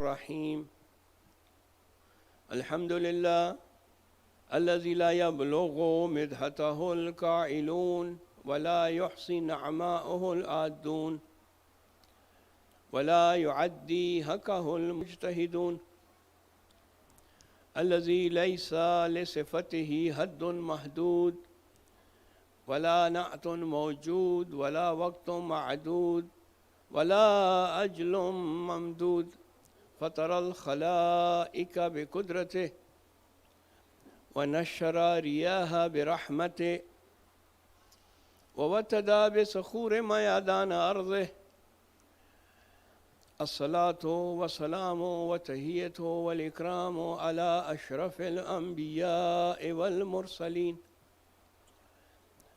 الرحيم. الحمد لله الذي لا يبلغ مدحته القائلون ولا يحصي نعماءه العادون ولا يعدي حقه المجتهدون، الذي ليس لصفته حد محدود ولا نعت موجود ولا وقت معدود ولا أجل ممدود، فطر الخلائق بقدرته ونشر رياها برحمته ووتد بصخور ميادان أرضه. الصلاة والسلام وتحية والإكرام على أشرف الأنبياء والمرسلين،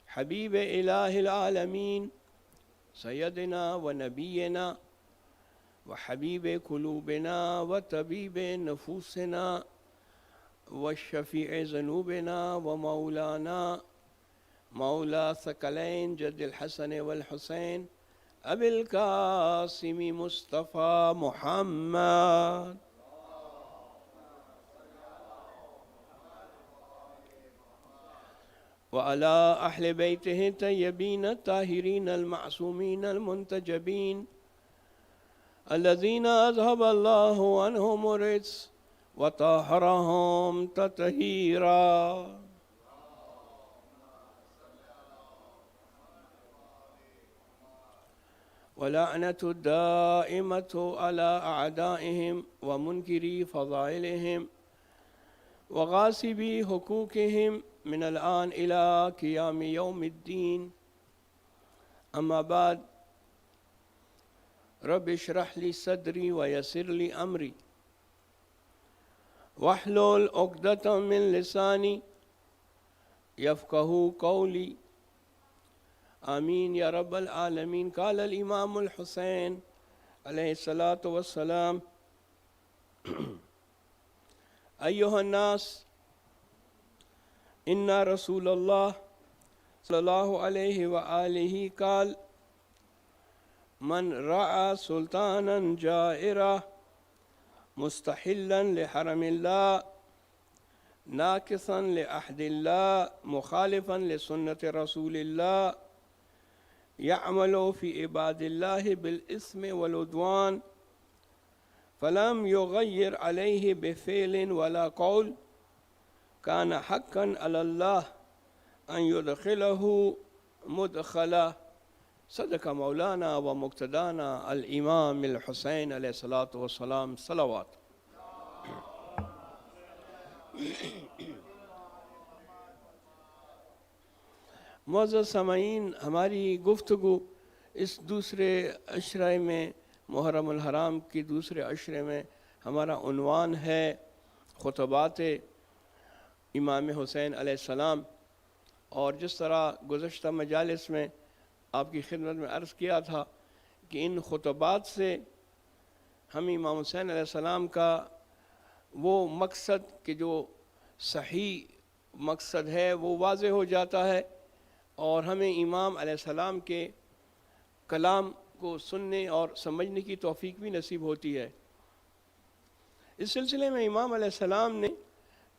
حبيب إله العالمين، سيدنا ونبينا وحبيب قلوبنا وطبيب نفوسنا والشفيع ذنوبنا ومولانا مولى ثقلين جد الحسن والحسين أبي القاسم مصطفى محمد وعلى أهل بيته الطيبين الطاهرين المعصومين المنتجبين الذين أذهب الله عنهم الرجس وطهرهم تطهيرا. ولعنة الدائمة على أعدائهم ومنكري فضائلهم وغاصبي حقوقهم من الآن إلى قيام يوم الدين. أما بعد، رب اشرح لي صدري ويسر لي أمري واحلل عقدة من لساني يفقهوا قولي، آمين يا رب العالمين. قال الإمام الحسين عليه الصلاة والسلام: أيها الناس، إن رسول الله صلى الله عليه وآله قال: من رأى سلطانا جائرا مستحلا لحرم الله ناكثا لعهد الله مخالفا لسنة رسول الله يعمل في عباد الله بالإثم والعدوان فلم يغير عليه بفعل ولا قول، كان حقا على الله أن يدخله مدخلا. صدق مولانا ومقتدانا الإمام الحسين عليه الصلاة والسلام. صلوات. معزز سامعین، ہماری گفتگو اس دوسرے عشرے میں، محرم الحرام کی دوسرے عشرے میں، ہمارا عنوان ہے خطبات امام حسین علیہ السلام. اور جس طرح گزشتہ مجالس میں آپ کی خدمت میں عرض کیا تھا کہ ان خطبات سے ہم امام حسین علیہ السلام کا وہ مقصد کہ جو صحیح مقصد ہے وہ واضح ہو جاتا ہے، اور ہمیں امام علیہ السلام کے کلام کو سننے اور سمجھنے کی توفیق بھی نصیب ہوتی ہے. اس سلسلے میں امام علیہ السلام نے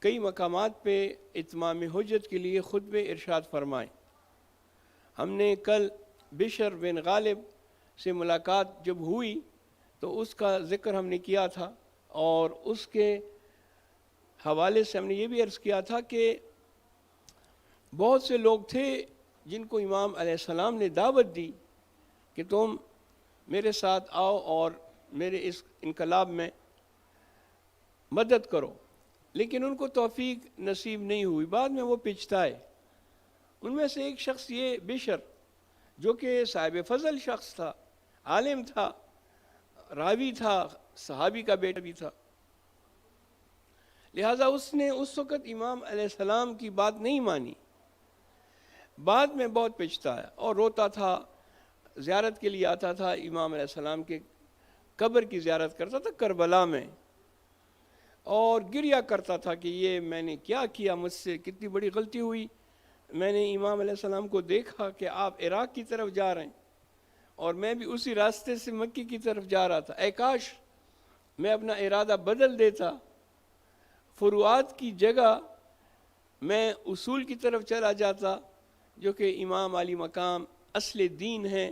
کئی مقامات پہ اتمام حجت کے لیے خطبے ارشاد فرمائے. ہم نے کل بشر بن غالب سے ملاقات جب ہوئی تو اس کا ذکر ہم نے کیا تھا، اور اس کے حوالے سے ہم نے یہ بھی عرض کیا تھا کہ بہت سے لوگ تھے جن کو امام علیہ السلام نے دعوت دی کہ تم میرے ساتھ آؤ اور میرے اس انقلاب میں مدد کرو، لیکن ان کو توفیق نصیب نہیں ہوئی. بعد میں وہ پچھتائے. ان میں سے ایک شخص یہ بشر، جو کہ صاحب فضل شخص تھا، عالم تھا، راوی تھا، صحابی کا بیٹا بھی تھا، لہٰذا اس نے اس وقت امام علیہ السلام کی بات نہیں مانی. بعد میں بہت پچھتایا اور روتا تھا، زیارت کے لیے آتا تھا، امام علیہ السلام کے قبر کی زیارت کرتا تھا کربلا میں، اور گریہ کرتا تھا کہ یہ میں نے کیا کیا، مجھ سے کتنی بڑی غلطی ہوئی. میں نے امام علیہ السلام کو دیکھا کہ آپ عراق کی طرف جا رہے ہیں اور میں بھی اسی راستے سے مکی کی طرف جا رہا تھا. اے کاش میں اپنا ارادہ بدل دیتا، فروعات کی جگہ میں اصول کی طرف چلا جاتا، جو کہ امام علی مقام اصل دین ہے،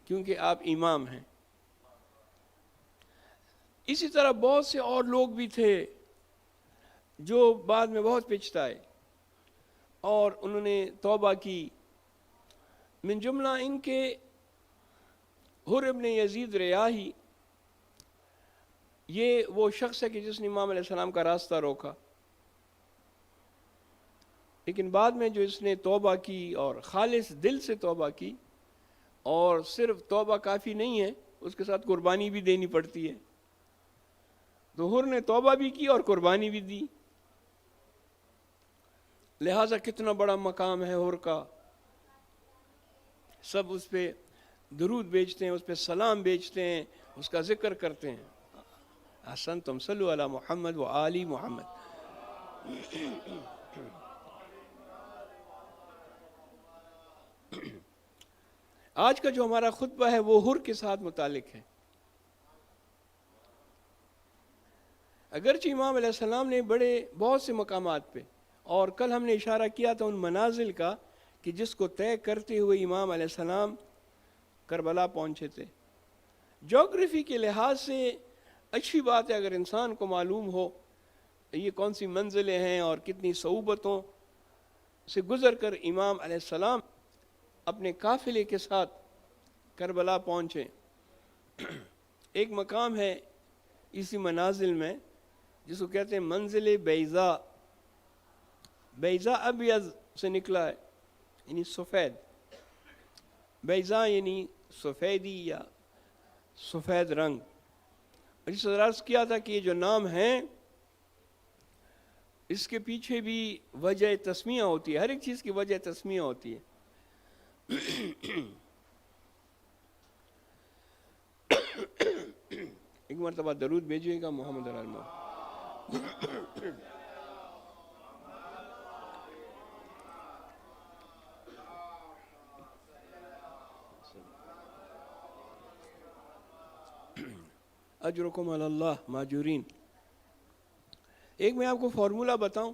کیونکہ آپ امام ہیں۔ اسی طرح بہت سے اور لوگ بھی تھے جو بعد میں بہت پچھتائے اور انہوں نے توبہ کی۔ من جملہ ان کے حر ابن یزید ریاحی، یہ وہ شخص ہے کہ جس نے امام علیہ السلام کا راستہ روکا، لیکن بعد میں جو اس نے توبہ کی اور خالص دل سے توبہ کی، اور صرف توبہ کافی نہیں ہے، اس کے ساتھ قربانی بھی دینی پڑتی ہے، تو حر نے توبہ بھی کی اور قربانی بھی دی۔ لہٰذا کتنا بڑا مقام ہے حر کا، سب اس پہ درود بیچتے ہیں، اس پہ سلام بیچتے ہیں، اس کا ذکر کرتے ہیں۔ احسنتم صلوا علی محمد و آل محمد۔ آج کا جو ہمارا خطبہ ہے وہ حر کے ساتھ متعلق ہے۔ اگرچہ امام علیہ السلام نے بہت سے مقامات پہ، اور کل ہم نے اشارہ کیا تھا ان منازل کا کہ جس کو طے کرتے ہوئے امام علیہ السلام کربلا پہنچے تھے۔ جغرافی کے لحاظ سے اچھی بات ہے اگر انسان کو معلوم ہو یہ کون سی منزلیں ہیں اور کتنی صعوبتوں سے گزر کر امام علیہ السلام اپنے قافلے کے ساتھ کربلا پہنچے۔ ایک مقام ہے اسی منازل میں جس کو کہتے ہیں منزل بیضاء۔ بیضاء ابیض سے نکلا ہے، یعنی سفید، بیضاء یعنی سفیدی یا سفید رنگ۔ اور اس طرح عرض کیا تھا کہ یہ جو نام ہیں اس کے پیچھے بھی وجہ تسمیہ ہوتی ہے، ہر ایک چیز کی وجہ تسمیہ ہوتی ہے۔ ایک مرتبہ درود بھیجیے گا محمد علی محمد۔ اجرکم علی اللہ ماجورین۔ ایک میں آپ کو فارمولہ بتاؤں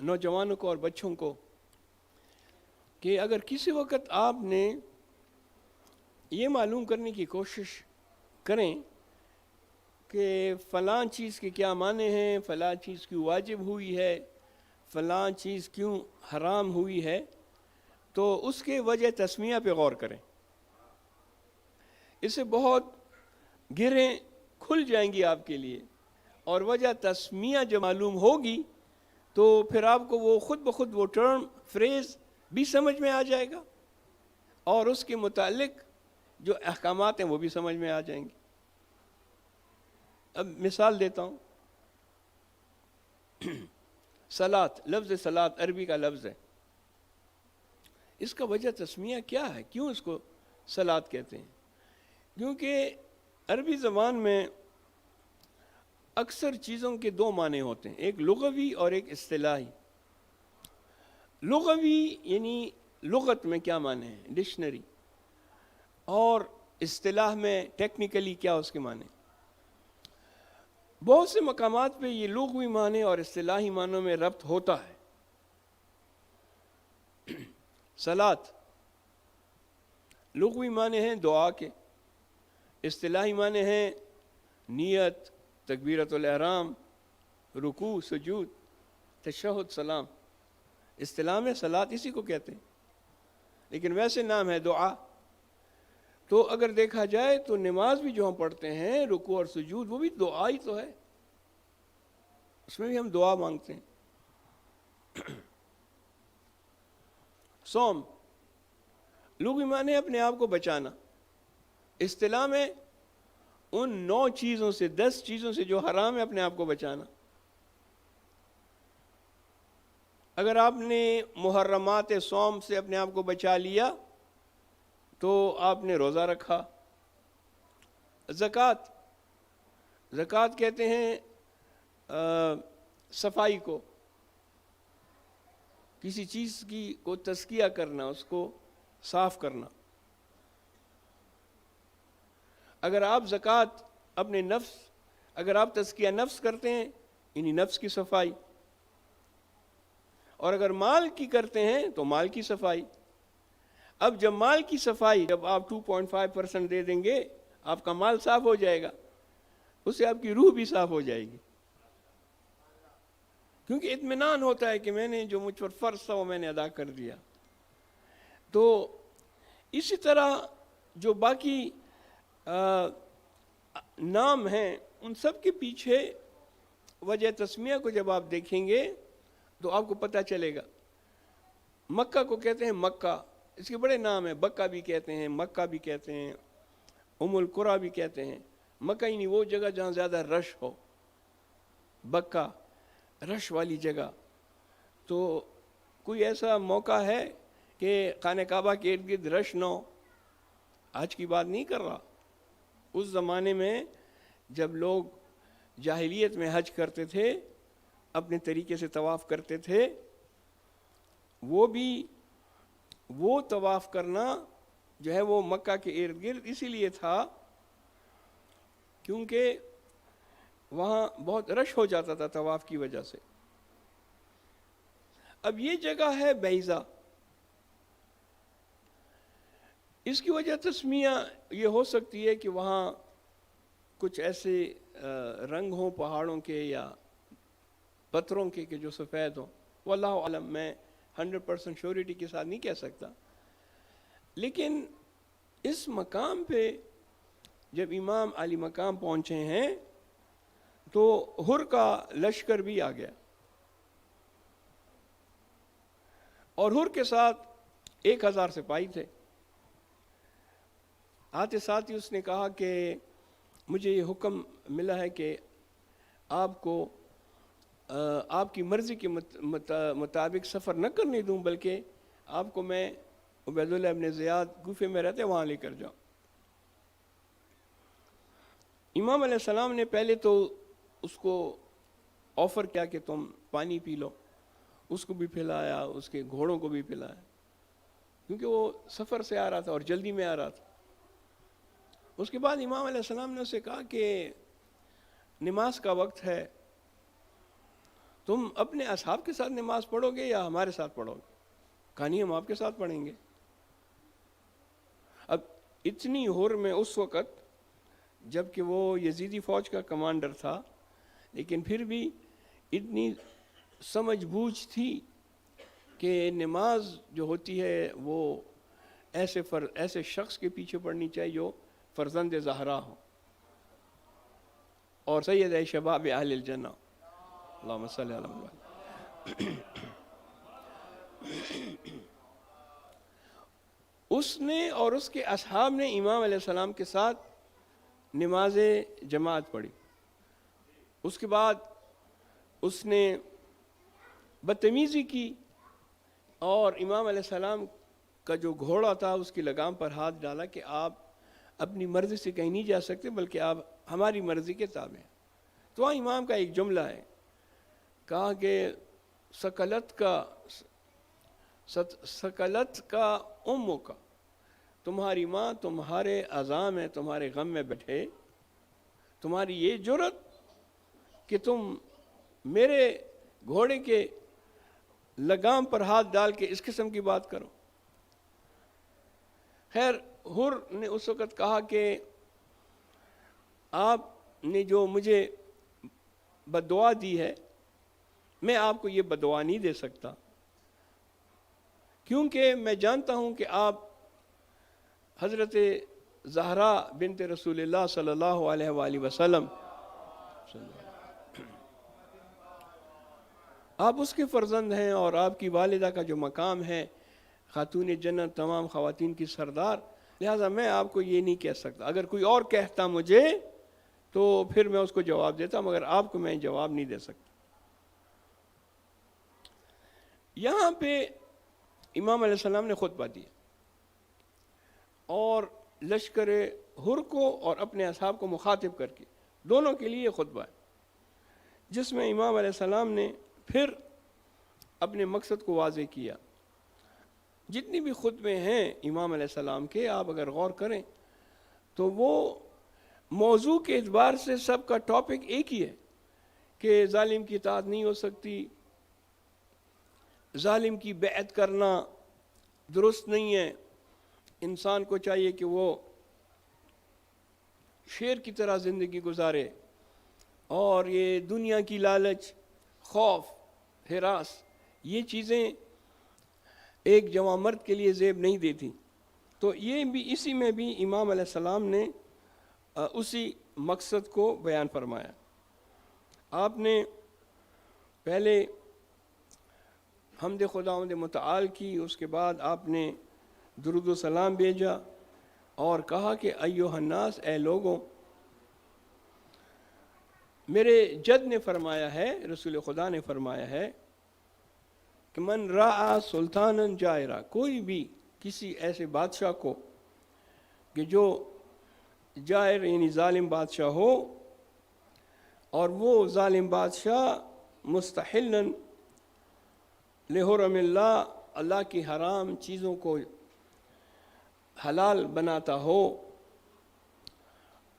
نوجوانوں کو اور بچوں کو، کہ اگر کسی وقت آپ نے یہ معلوم کرنے کی کوشش کریں کہ فلاں چیز کے کیا معنی ہیں، فلاں چیز کیوں واجب ہوئی ہے، فلاں چیز کیوں حرام ہوئی ہے، تو اس کے وجہ تسمیہ پہ غور کریں۔ اس سے بہت گرہیں کھل جائیں گی آپ کے لیے، اور وجہ تسمیہ جو معلوم ہوگی تو پھر آپ کو وہ خود بخود وہ ٹرم فریز بھی سمجھ میں آ جائے گا، اور اس کے متعلق جو احکامات ہیں وہ بھی سمجھ میں آ جائیں گے۔ اب مثال دیتا ہوں۔ صلاۃ، لفظ صلاۃ عربی کا لفظ ہے، اس کا وجہ تسمیہ کیا ہے، کیوں اس کو صلاۃ کہتے ہیں؟ کیونکہ عربی زبان میں اکثر چیزوں کے دو معنی ہوتے ہیں، ایک لغوی اور ایک اصطلاحی۔ لغوی یعنی لغت میں کیا معنی ہے، ڈکشنری، اور اصطلاح میں ٹیکنیکلی کیا اس کے معنی۔ بہت سے مقامات پہ یہ لغوی معنی اور اصطلاحی معنوں میں ربط ہوتا ہے۔ صلاۃ لغوی معنی ہیں دعا کے، اصطلاحی معنی ہیں نیت، تکبیرۃ الاحرام، رکوع، سجود، تشہد، سلام۔ اصطلاح میں صلاۃ اسی کو کہتے ہیں، لیکن ویسے نام ہے دعا۔ تو اگر دیکھا جائے تو نماز بھی جو ہم پڑھتے ہیں، رکوع اور سجود، وہ بھی دعا ہی تو ہے، اس میں بھی ہم دعا مانگتے ہیں۔ صوم لغوی معنی ہے اپنے آپ کو بچانا، اصطلاح میں ان 9 چیزوں سے 10 چیزوں سے جو حرام ہے اپنے آپ کو بچانا۔ اگر آپ نے محرمات صوم سے اپنے آپ کو بچا لیا تو آپ نے روزہ رکھا۔ زکوٰۃ، زکوٰۃ کہتے ہیں صفائی کو، کسی چیز کی کو تزکیہ کرنا، اس کو صاف کرنا۔ اگر آپ زکوٰۃ اپنے نفس اگر آپ تزکیہ نفس کرتے ہیں یعنی نفس کی صفائی، اور اگر مال کی کرتے ہیں تو مال کی صفائی۔ اب جب مال کی صفائی جب آپ 2.5% دے دیں گے آپ کا مال صاف ہو جائے گا، اس سے آپ کی روح بھی صاف ہو جائے گی، کیونکہ اطمینان ہوتا ہے کہ میں نے جو مجھ پر فرض تھا وہ میں نے ادا کر دیا۔ تو اسی طرح جو باقی نام ہیں ان سب کے پیچھے وجہ تسمیہ کو جب آپ دیکھیں گے تو آپ کو پتہ چلے گا۔ مکہ کو کہتے ہیں مکہ، اس کے بڑے نام ہیں، بکہ بھی کہتے ہیں، مکہ بھی کہتے ہیں، ام القریٰ بھی کہتے ہیں۔ مکہ یعنی وہ جگہ جہاں زیادہ رش ہو، بکہ رش والی جگہ۔ تو کوئی ایسا موقع ہے کہ خانہ کعبہ کے ارد گرد رش نہ ہو؟ آج کی بات نہیں کر رہا، اس زمانے میں جب لوگ جاہلیت میں حج کرتے تھے، اپنے طریقے سے طواف کرتے تھے، وہ طواف کرنا جو ہے وہ مکہ کے ارد گرد اسی لیے تھا کیونکہ وہاں بہت رش ہو جاتا تھا طواف کی وجہ سے۔ اب یہ جگہ ہے بیضا، اس کی وجہ تسمیہ یہ ہو سکتی ہے کہ وہاں کچھ ایسے رنگ ہوں پہاڑوں کے یا پتھروں کے کہ جو سفید ہوں، واللہ عالم، میں 100% شیورٹی کے ساتھ نہیں کہہ سکتا۔ لیکن اس مقام پہ جب امام علی مقام پہنچے ہیں تو ہر کا لشکر بھی آ گیا، اور ہر کے ساتھ 1000 سپاہی تھے۔ آتے ساتھ ہی اس نے کہا کہ مجھے یہ حکم ملا ہے کہ آپ کو آپ کی مرضی کے مطابق سفر نہ کرنے دوں، بلکہ آپ کو میں عبید اللہ ابن زیاد کوفے میں رہتے وہاں لے کر جاؤں۔ امام علیہ السلام نے پہلے تو اس کو آفر کیا کہ تم پانی پی لو، اس کو بھی پلایا، اس کے گھوڑوں کو بھی پلایا، کیونکہ وہ سفر سے آ رہا تھا اور جلدی میں آ رہا تھا۔ اس کے بعد امام علیہ السلام نے اسے کہا کہ نماز کا وقت ہے، تم اپنے اصحاب کے ساتھ نماز پڑھو گے یا ہمارے ساتھ پڑھو گے؟ کہا نہیں، ہم آپ کے ساتھ پڑھیں گے۔ اب اتنی ہر میں اس وقت جب کہ وہ یزیدی فوج کا کمانڈر تھا، لیکن پھر بھی اتنی سمجھ بوجھ تھی کہ نماز جو ہوتی ہے وہ ایسے شخص کے پیچھے پڑھنی چاہیے جو فرزند زہرا ہو اور سید شباب اہل الجنہ، اللہم صلی علی محمد۔ اس نے اور اس کے اصحاب نے امام علیہ السلام کے ساتھ نماز جماعت پڑھی۔ اس کے بعد اس نے بدتمیزی کی اور امام علیہ السلام کا جو گھوڑا تھا اس کی لگام پر ہاتھ ڈالا کہ آپ اپنی مرضی سے کہیں نہیں جا سکتے، بلکہ آپ ہماری مرضی کے تابع ہیں۔ تو وہاں امام کا ایک جملہ ہے، کہا کہ سکلت کا امو کا، تمہاری ماں تمہارے اعضاء میں تمہارے غم میں بیٹھے، تمہاری یہ جرت کہ تم میرے گھوڑے کے لگام پر ہاتھ ڈال کے اس قسم کی بات کرو۔ خیر، ہر نے اس وقت کہا کہ آپ نے جو مجھے بددعا دی ہے میں آپ کو یہ بددعا نہیں دے سکتا، کیونکہ میں جانتا ہوں کہ آپ حضرت زہرا بنت رسول اللہ صلی اللہ علیہ وآلہ وسلم آپ اس کے فرزند ہیں، اور آپ کی والدہ کا جو مقام ہے خاتون جنت، تمام خواتین کی سردار، لہٰذا میں آپ کو یہ نہیں کہہ سکتا۔ اگر کوئی اور کہتا مجھے تو پھر میں اس کو جواب دیتا، مگر آپ کو میں جواب نہیں دے سکتا۔ یہاں پہ امام علیہ السلام نے خطبہ دیا اور لشکر ہر کو اور اپنے اصحاب کو مخاطب کر کے، دونوں کے لیے خطبہ ہے، جس میں امام علیہ السلام نے پھر اپنے مقصد کو واضح کیا۔ جتنی بھی خطبے ہیں امام علیہ السلام کے، آپ اگر غور کریں تو وہ موضوع کے اعتبار سے سب کا ٹاپک ایک ہی ہے کہ ظالم کی اطاعت نہیں ہو سکتی، ظالم کی بیعت کرنا درست نہیں ہے، انسان کو چاہیے کہ وہ شیر کی طرح زندگی گزارے، اور یہ دنیا کی لالچ، خوف، ہراس، یہ چیزیں ایک جوان مرد کے لیے زیب نہیں دیتی۔ تو یہ بھی اسی میں بھی امام علیہ السلام نے اسی مقصد کو بیان فرمایا۔ آپ نے پہلے حمد خداوند متعال کی، اس کے بعد آپ نے درود و سلام بھیجا اور کہا کہ ایھا الناس، اے لوگوں، میرے جد نے فرمایا ہے، رسول خدا نے فرمایا ہے کہ من رعا سلطانا جائرا، کوئی بھی کسی ایسے بادشاہ کو کہ جو جائر یعنی ظالم بادشاہ ہو، اور وہ ظالم بادشاہ مستحلا لحرم اللہ، اللہ کی حرام چیزوں کو حلال بناتا ہو،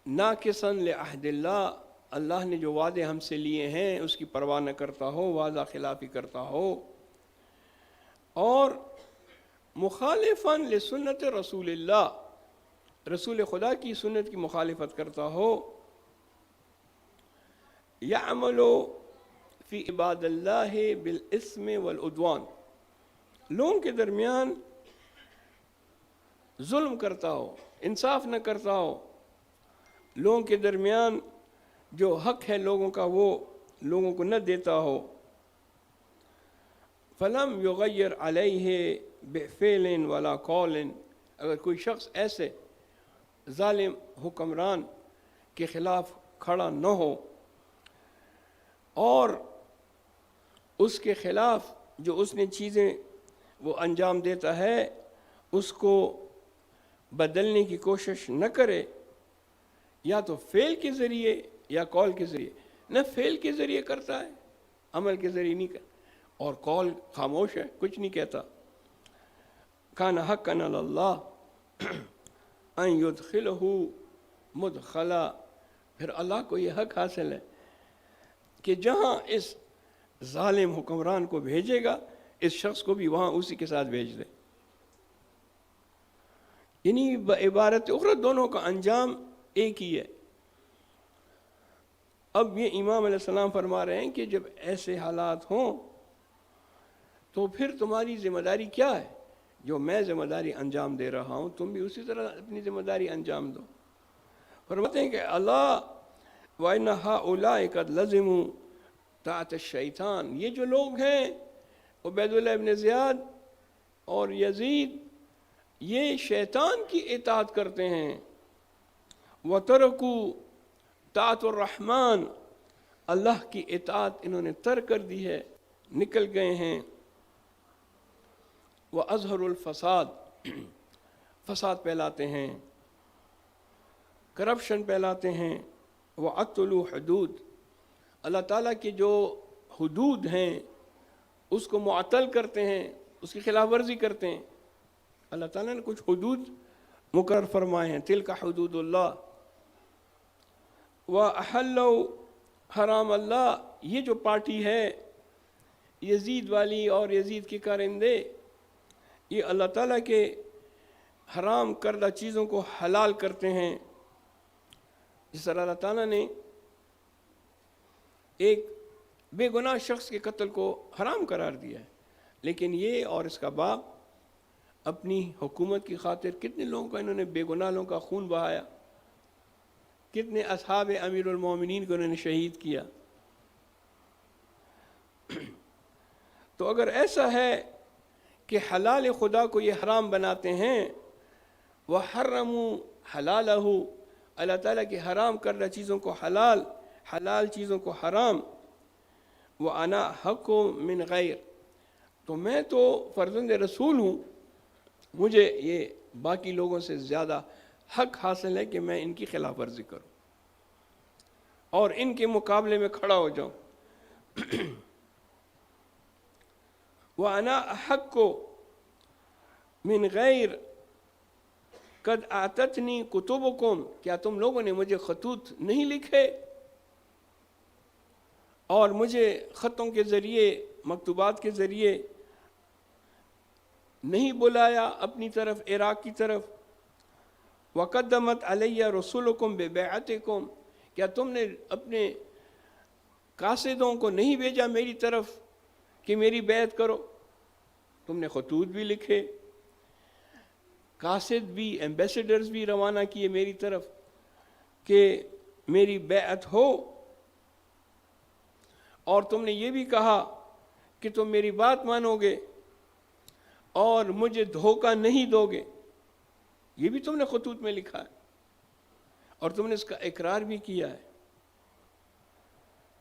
ناقصا لعہد اللہ، اللہ نے جو وعدے ہم سے لیے ہیں اس کی پرواہ نہ کرتا ہو، وعدہ خلافی کرتا ہو، اور مخالفا لسنت رسول اللہ، رسول خدا کی سنت کی مخالفت کرتا ہو، یعمل فی عباد اللہ بالاسم والعدوان، لوگوں کے درمیان ظلم کرتا ہو، انصاف نہ کرتا ہو، لوگوں کے درمیان جو حق ہے لوگوں کا وہ لوگوں کو نہ دیتا ہو، فلم یغیر علیہ بفعل ولا قول، اگر کوئی شخص ایسے ظالم حکمران کے خلاف کھڑا نہ ہو اور اس کے خلاف جو اس نے چیزیں وہ انجام دیتا ہے اس کو بدلنے کی کوشش نہ کرے، یا تو فعل کے ذریعے یا قول کے ذریعے، نہ فعل کے ذریعے کرتا ہے، عمل کے ذریعے نہیں کرتا، اور قول خاموش ہے، کچھ نہیں کہتا، کان حقا علی اللہ ان یدخلہ مدخلا، پھر اللہ کو یہ حق حاصل ہے کہ جہاں اس ظالم حکمران کو بھیجے گا اس شخص کو بھی وہاں اسی کے ساتھ بھیج دے۔ یعنی بعبارت اخرى دونوں کا انجام ایک ہی ہے۔ اب یہ امام علیہ السلام فرما رہے ہیں کہ جب ایسے حالات ہوں تو پھر تمہاری ذمہ داری کیا ہے؟ جو میں ذمہ داری انجام دے رہا ہوں تم بھی اسی طرح اپنی ذمہ داری انجام دو۔ فرماتے ہیں کہ اللہ وَإِنَّ هَؤُلَاءِ قَدْ لَزِمُوا طاعَةَ الشَّيْطَانِ، یہ جو لوگ ہیں عبید اللہ ابن زیاد اور یزید، یہ شیطان کی اطاعت کرتے ہیں، وَتَرَكُوا طاعت الرحمن، اللہ کی اطاعت انہوں نے ترک کر دی ہے، نکل گئے ہیں، وَأَظْهَرُ الْفَسَاد، فساد پھیلاتے ہیں، کرپشن پھیلاتے ہیں، وَعَطَّلُوا حدود، اللہ تعالیٰ کی جو حدود ہیں اس کو معطل کرتے ہیں، اس کی خلاف ورزی کرتے ہیں۔ اللہ تعالیٰ نے کچھ حدود مقرر فرمائے ہیں، تلک حدود اللہ، وَأَحَلُّوا حرام اللہ، یہ جو پارٹی ہے یزید والی اور یزید کے کارندے، یہ اللہ تعالیٰ کے حرام کردہ چیزوں کو حلال کرتے ہیں۔ جس طرح اللہ تعالیٰ نے ایک بے گناہ شخص کے قتل کو حرام قرار دیا ہے، لیکن یہ اور اس کا باپ اپنی حکومت کی خاطر کتنے لوگوں کا انہوں نے بے گناہ لوگوں کا خون بہایا، کتنے اصحاب امیر المومنین کو انہوں نے شہید کیا۔ تو اگر ایسا ہے کہ حلال خدا کو یہ حرام بناتے ہیں، وَحَرَّمُوا حَلَالَهُ، اللہ تعالیٰ کی حرام کردہ چیزوں کو حلال، حلال چیزوں کو حرام، وَأَنَا حَقٌّ مِّن غَيْرٍ، تو میں تو فرزند رسول ہوں، مجھے یہ باقی لوگوں سے زیادہ حق حاصل ہے کہ میں ان کی خلاف ورزی کروں اور ان کے مقابلے میں کھڑا ہو جاؤں۔ وَأَنَا أَحَقُّ مِّن غَيْرٍ قد آتتنی کتبکم، کیا تم لوگوں نے مجھے خطوط نہیں لکھے اور مجھے خطوں کے ذریعے، مکتوبات کے ذریعے نہیں بلایا اپنی طرف، عراق کی طرف؟ وقدمت علیہ رسولکم ببیعتکم، کیا تم نے اپنے قاصدوں کو نہیں بھیجا میری طرف کہ میری بیعت کرو؟ تم نے خطوط بھی لکھے، قاصد بھی، ایمبیسڈرز بھی روانہ کیے میری طرف کہ میری بیعت ہو، اور تم نے یہ بھی کہا کہ تم میری بات مانو گے اور مجھے دھوکہ نہیں دو گے، یہ بھی تم نے خطوط میں لکھا ہے اور تم نے اس کا اقرار بھی کیا ہے۔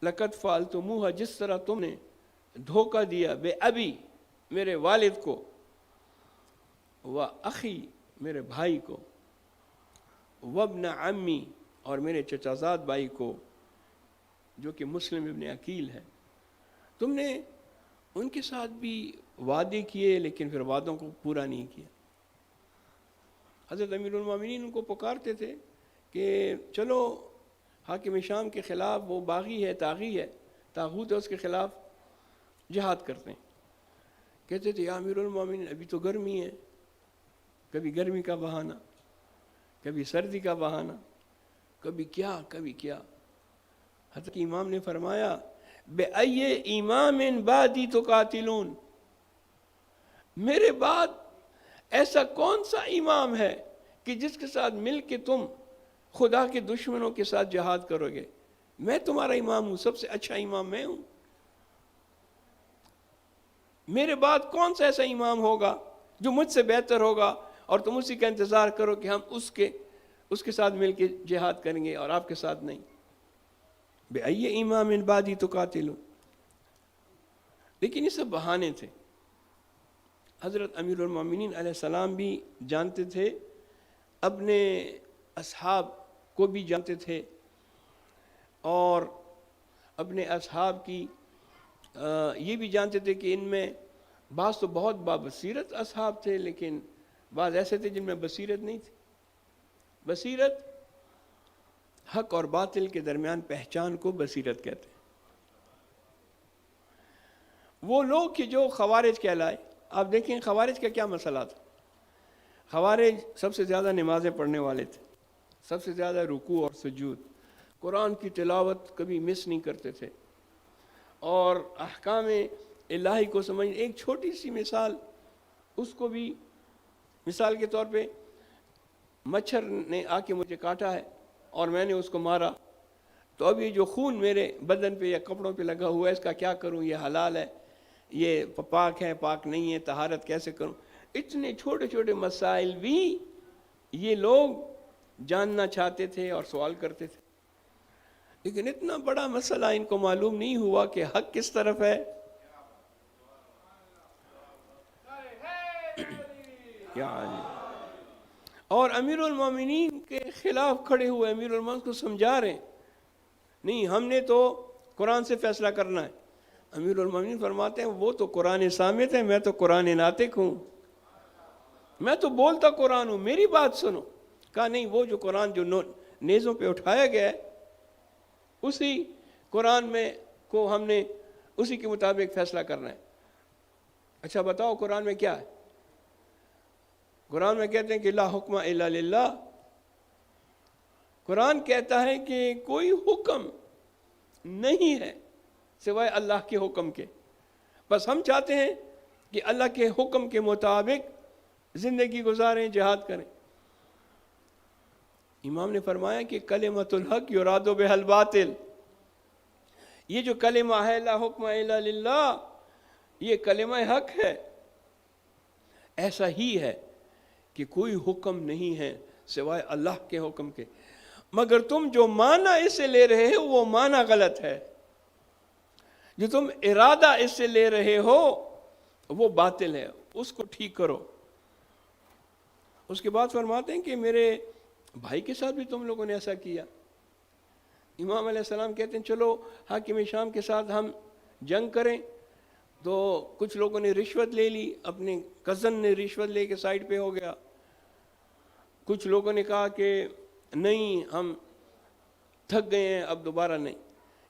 لقد فعلتموها، جس طرح تم نے دھوکہ دیا بے ابی، میرے والد کو، و اخی، میرے بھائی کو، وابن عمی، اور میرے چچازاد بھائی کو جو کہ مسلم ابن عقیل ہے، تم نے ان کے ساتھ بھی وعدے کیے لیکن پھر وعدوں کو پورا نہیں کیا۔ حضرت امیر المومنین ان کو پکارتے تھے کہ چلو حاکم شام کے خلاف، وہ باغی ہے، طاغی ہے، طاغوت ہے، اس کے خلاف جہاد کرتے ہیں۔ کہتے تھے یا امیر المومنین ابھی تو گرمی ہے، کبھی گرمی کا بہانہ، کبھی سردی کا بہانہ، کبھی کیا کبھی کیا۔ حضرت امام نے فرمایا بِأَيِّ إِمَامٍ بَعْدِي تُقَاتِلُونَ، میرے بعد ایسا کون سا امام ہے کہ جس کے ساتھ مل کے تم خدا کے دشمنوں کے ساتھ جہاد کرو گے؟ میں تمہارا امام ہوں، سب سے اچھا امام میں ہوں۔ میرے بعد کون سا ایسا امام ہوگا جو مجھ سے بہتر ہوگا اور تم اسی کا انتظار کرو کہ ہم اس کے ساتھ مل کے جہاد کریں گے اور آپ کے ساتھ نہیں۔ بِأَيِّ إِمَامٍ بَعْدِي تُقَاتِلُونَ، لیکن یہ سب بہانے تھے۔ حضرت امیر المومنین علیہ السلام بھی جانتے تھے، اپنے اصحاب کو بھی جانتے تھے، اور اپنے اصحاب کی یہ بھی جانتے تھے کہ ان میں بعض تو بہت بابصیرت اصحاب تھے، لیکن بعض ایسے تھے جن میں بصیرت نہیں تھی۔ بصیرت، حق اور باطل کے درمیان پہچان کو بصیرت کہتے ہیں۔ وہ لوگ کہ جو خوارج کہلائے، آپ دیکھیں خوارج کا کیا مسئلہ تھا۔ خوارج سب سے زیادہ نمازیں پڑھنے والے تھے، سب سے زیادہ رکوع اور سجود، قرآن کی تلاوت کبھی مس نہیں کرتے تھے، اور احکام الہی کو سمجھ، ایک چھوٹی سی مثال، اس کو بھی مثال کے طور پہ مچھر نے آ کے مجھے کاٹا ہے اور میں نے اس کو مارا، تو اب یہ جو خون میرے بدن پہ یا کپڑوں پہ لگا ہوا ہے اس کا کیا کروں؟ یہ حلال ہے، یہ پاک ہے، پاک نہیں ہے، طہارت کیسے کروں؟ اتنے چھوٹے چھوٹے مسائل بھی یہ لوگ جاننا چاہتے تھے اور سوال کرتے تھے، لیکن اتنا بڑا مسئلہ ان کو معلوم نہیں ہوا کہ حق کس طرف ہے۔ یا علی، اور امیر المومنین کے خلاف کھڑے ہوئے، امیر المومنین کو سمجھا رہے ہیں، نہیں ہم نے تو قرآن سے فیصلہ کرنا ہے۔ امیر المومنین فرماتے ہیں وہ تو قرآن صامت ہے، میں تو قرآن ناطق ہوں، میں تو بولتا قرآن ہوں، میری بات سنو۔ کہا نہیں، وہ جو قرآن جو نیزوں پہ اٹھایا گیا ہے اسی قرآن میں کو ہم نے اسی کے مطابق فیصلہ کرنا ہے۔ اچھا بتاؤ قرآن میں کیا ہے؟ قرآن میں کہتے ہیں کہ لا حکم الا للہ، قرآن کہتا ہے کہ کوئی حکم نہیں ہے سوائے اللہ کے حکم کے، بس ہم چاہتے ہیں کہ اللہ کے حکم کے مطابق زندگی گزاریں، جہاد کریں۔ امام نے فرمایا کہ کلمۃ الحق یراد بہ الباطل، یہ جو کلمہ ہے لا حکم الا للہ، یہ کلمہ حق ہے، ایسا ہی ہے کہ کوئی حکم نہیں ہے سوائے اللہ کے حکم کے، مگر تم جو معنی اس سے لے رہے ہو وہ معنی غلط ہے، جو تم ارادہ اس سے لے رہے ہو وہ باطل ہے، اس کو ٹھیک کرو۔ اس کے بعد فرماتے ہیں کہ میرے بھائی کے ساتھ بھی تم لوگوں نے ایسا کیا۔ امام علیہ السلام کہتے ہیں چلو حاکم شام کے ساتھ ہم جنگ کریں، تو کچھ لوگوں نے رشوت لے لی، اپنے کزن نے رشوت لے کے سائڈ پہ ہو گیا، کچھ لوگوں نے کہا کہ نہیں ہم تھک گئے ہیں اب دوبارہ نہیں.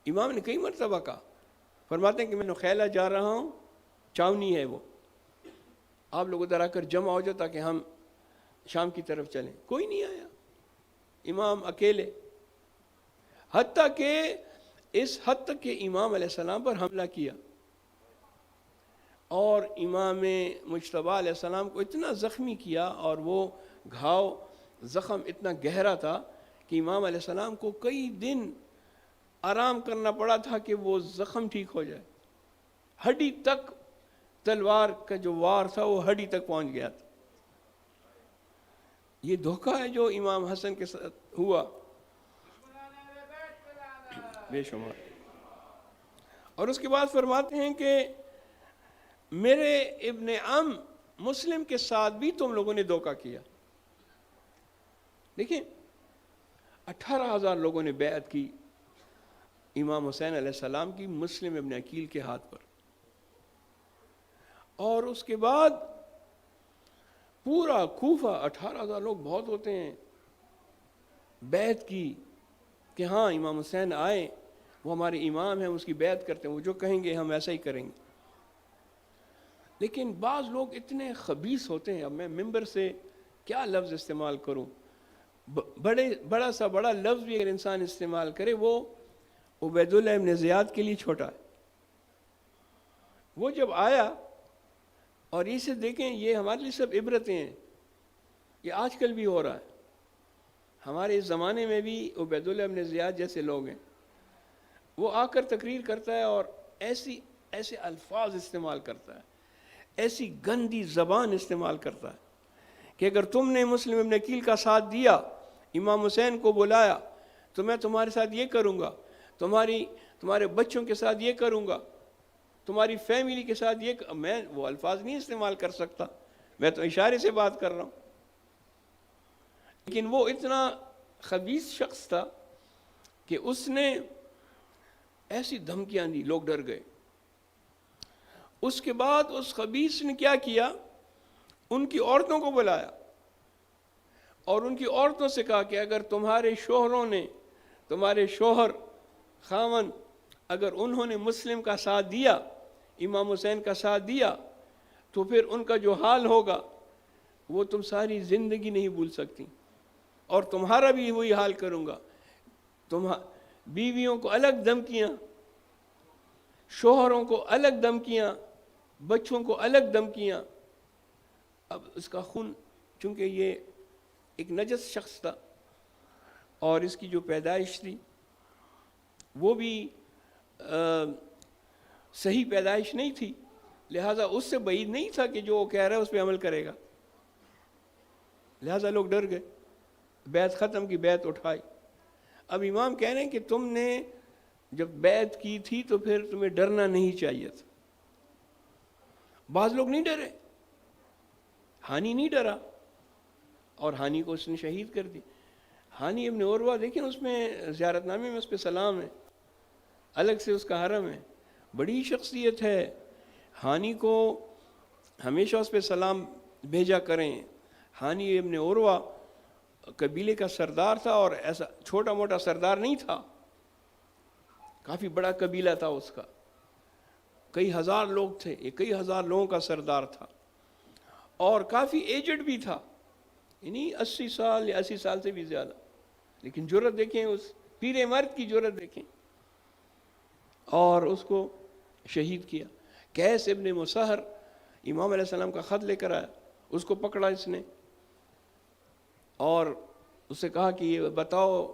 امام نے کئی مرتبہ کہا, فرماتے ہیں کہ میں نخیلہ جا رہا ہوں, چاونی ہے وہ, آپ لوگ ادھر آ کر جمع ہو جاؤ تاکہ ہم شام کی طرف چلیں. کوئی نہیں آیا, امام اکیلے, حتیٰ کہ اس حد تک کہ امام علیہ السلام پر حملہ کیا, اور امام مجتبی علیہ السلام کو اتنا زخمی کیا, اور وہ گھاؤ زخم اتنا گہرا تھا کہ امام علیہ السلام کو کئی دن آرام کرنا پڑا تھا کہ وہ زخم ٹھیک ہو جائے. ہڈی تک تلوار کا جو وار تھا وہ ہڈی تک پہنچ گیا تھا. یہ دھوکہ ہے جو امام حسن کے ساتھ ہوا بے شمار. اور اس کے بعد فرماتے ہیں کہ میرے ابن عم مسلم کے ساتھ بھی تم لوگوں نے دھوکہ کیا. دیکھیں 18,000 لوگوں نے بیعت کی امام حسین علیہ السلام کی مسلم ابن عقیل کے ہاتھ پر, اور اس کے بعد پورا کوفہ 18,000 لوگ بہت ہوتے ہیں, بیعت کی کہ ہاں امام حسین آئے, وہ ہمارے امام ہیں, اس کی بیعت کرتے ہیں, وہ جو کہیں گے ہم ایسا ہی کریں گے. لیکن بعض لوگ اتنے خبیث ہوتے ہیں, اب میں ممبر سے کیا لفظ استعمال کروں, بڑا سا بڑا لفظ بھی اگر انسان استعمال کرے وہ عبید اللہ ابن زیاد کے لیے چھوٹا ہے. وہ جب آیا, اور اسے دیکھیں یہ ہمارے لیے سب عبرتیں ہیں, یہ آج کل بھی ہو رہا ہے, ہمارے اس زمانے میں بھی عبید اللہ ابن زیاد جیسے لوگ ہیں, وہ آ کر تقریر کرتا ہے اور ایسے الفاظ استعمال کرتا ہے, ایسی گندی زبان استعمال کرتا ہے کہ اگر تم نے مسلم ابن عقیل کا ساتھ دیا, امام حسین کو بلایا, تو میں تمہارے ساتھ یہ کروں گا, تمہارے بچوں کے ساتھ یہ کروں گا, تمہاری فیملی کے ساتھ یہ. میں وہ الفاظ نہیں استعمال کر سکتا, میں تو اشارے سے بات کر رہا ہوں. لیکن وہ اتنا خبیث شخص تھا کہ اس نے ایسی دھمکیاں دی, لوگ ڈر گئے. اس کے بعد اس خبیث نے کیا کیا, ان کی عورتوں کو بلایا اور ان کی عورتوں سے کہا کہ اگر تمہارے شوہروں نے, تمہارے شوہر خاوند اگر انہوں نے مسلم کا ساتھ دیا, امام حسین کا ساتھ دیا, تو پھر ان کا جو حال ہوگا وہ تم ساری زندگی نہیں بھول سکتی, اور تمہارا بھی وہی حال کروں گا. بیویوں کو الگ دھمکیاں, شوہروں کو الگ دھمکیاں, بچوں کو الگ دھمکیاں. اب اس کا خون, چونکہ یہ ایک نجس شخص تھا اور اس کی جو پیدائش تھی وہ بھی صحیح پیدائش نہیں تھی, لہٰذا اس سے بعید نہیں تھا کہ جو وہ کہہ رہا ہے اس پہ عمل کرے گا. لہٰذا لوگ ڈر گئے, بیعت ختم کی, بیعت اٹھائی. اب امام کہہ رہے ہیں کہ تم نے جب بیعت کی تھی تو پھر تمہیں ڈرنا نہیں چاہیے تھا. بعض لوگ نہیں ڈرے, ہانی نہیں ڈرا, اور ہانی کو اس نے شہید کر دی. ہانی ابن عروہ دیکھیں, اس میں زیارت نامے میں اس پہ سلام ہے, الگ سے اس کا حرم ہے, بڑی شخصیت ہے. ہانی کو ہمیشہ اس پہ سلام بھیجا کریں. ہانی ابن عروہ قبیلے کا سردار تھا, اور ایسا چھوٹا موٹا سردار نہیں تھا, کافی بڑا قبیلہ تھا اس کا, کئی ہزار لوگ تھے, یہ کئی ہزار لوگوں کا سردار تھا, اور کافی ایجڈ بھی تھا, یعنی 80 سال یا 80 سال سے بھی زیادہ. لیکن جرت دیکھیں, اس پیر مرد کی جرت دیکھیں, اور اس کو شہید کیا. قیس ابن مسہر امام علیہ السلام کا خط لے کر آیا, اس کو پکڑا اس نے, اور اس سے کہا کہ یہ بتاؤ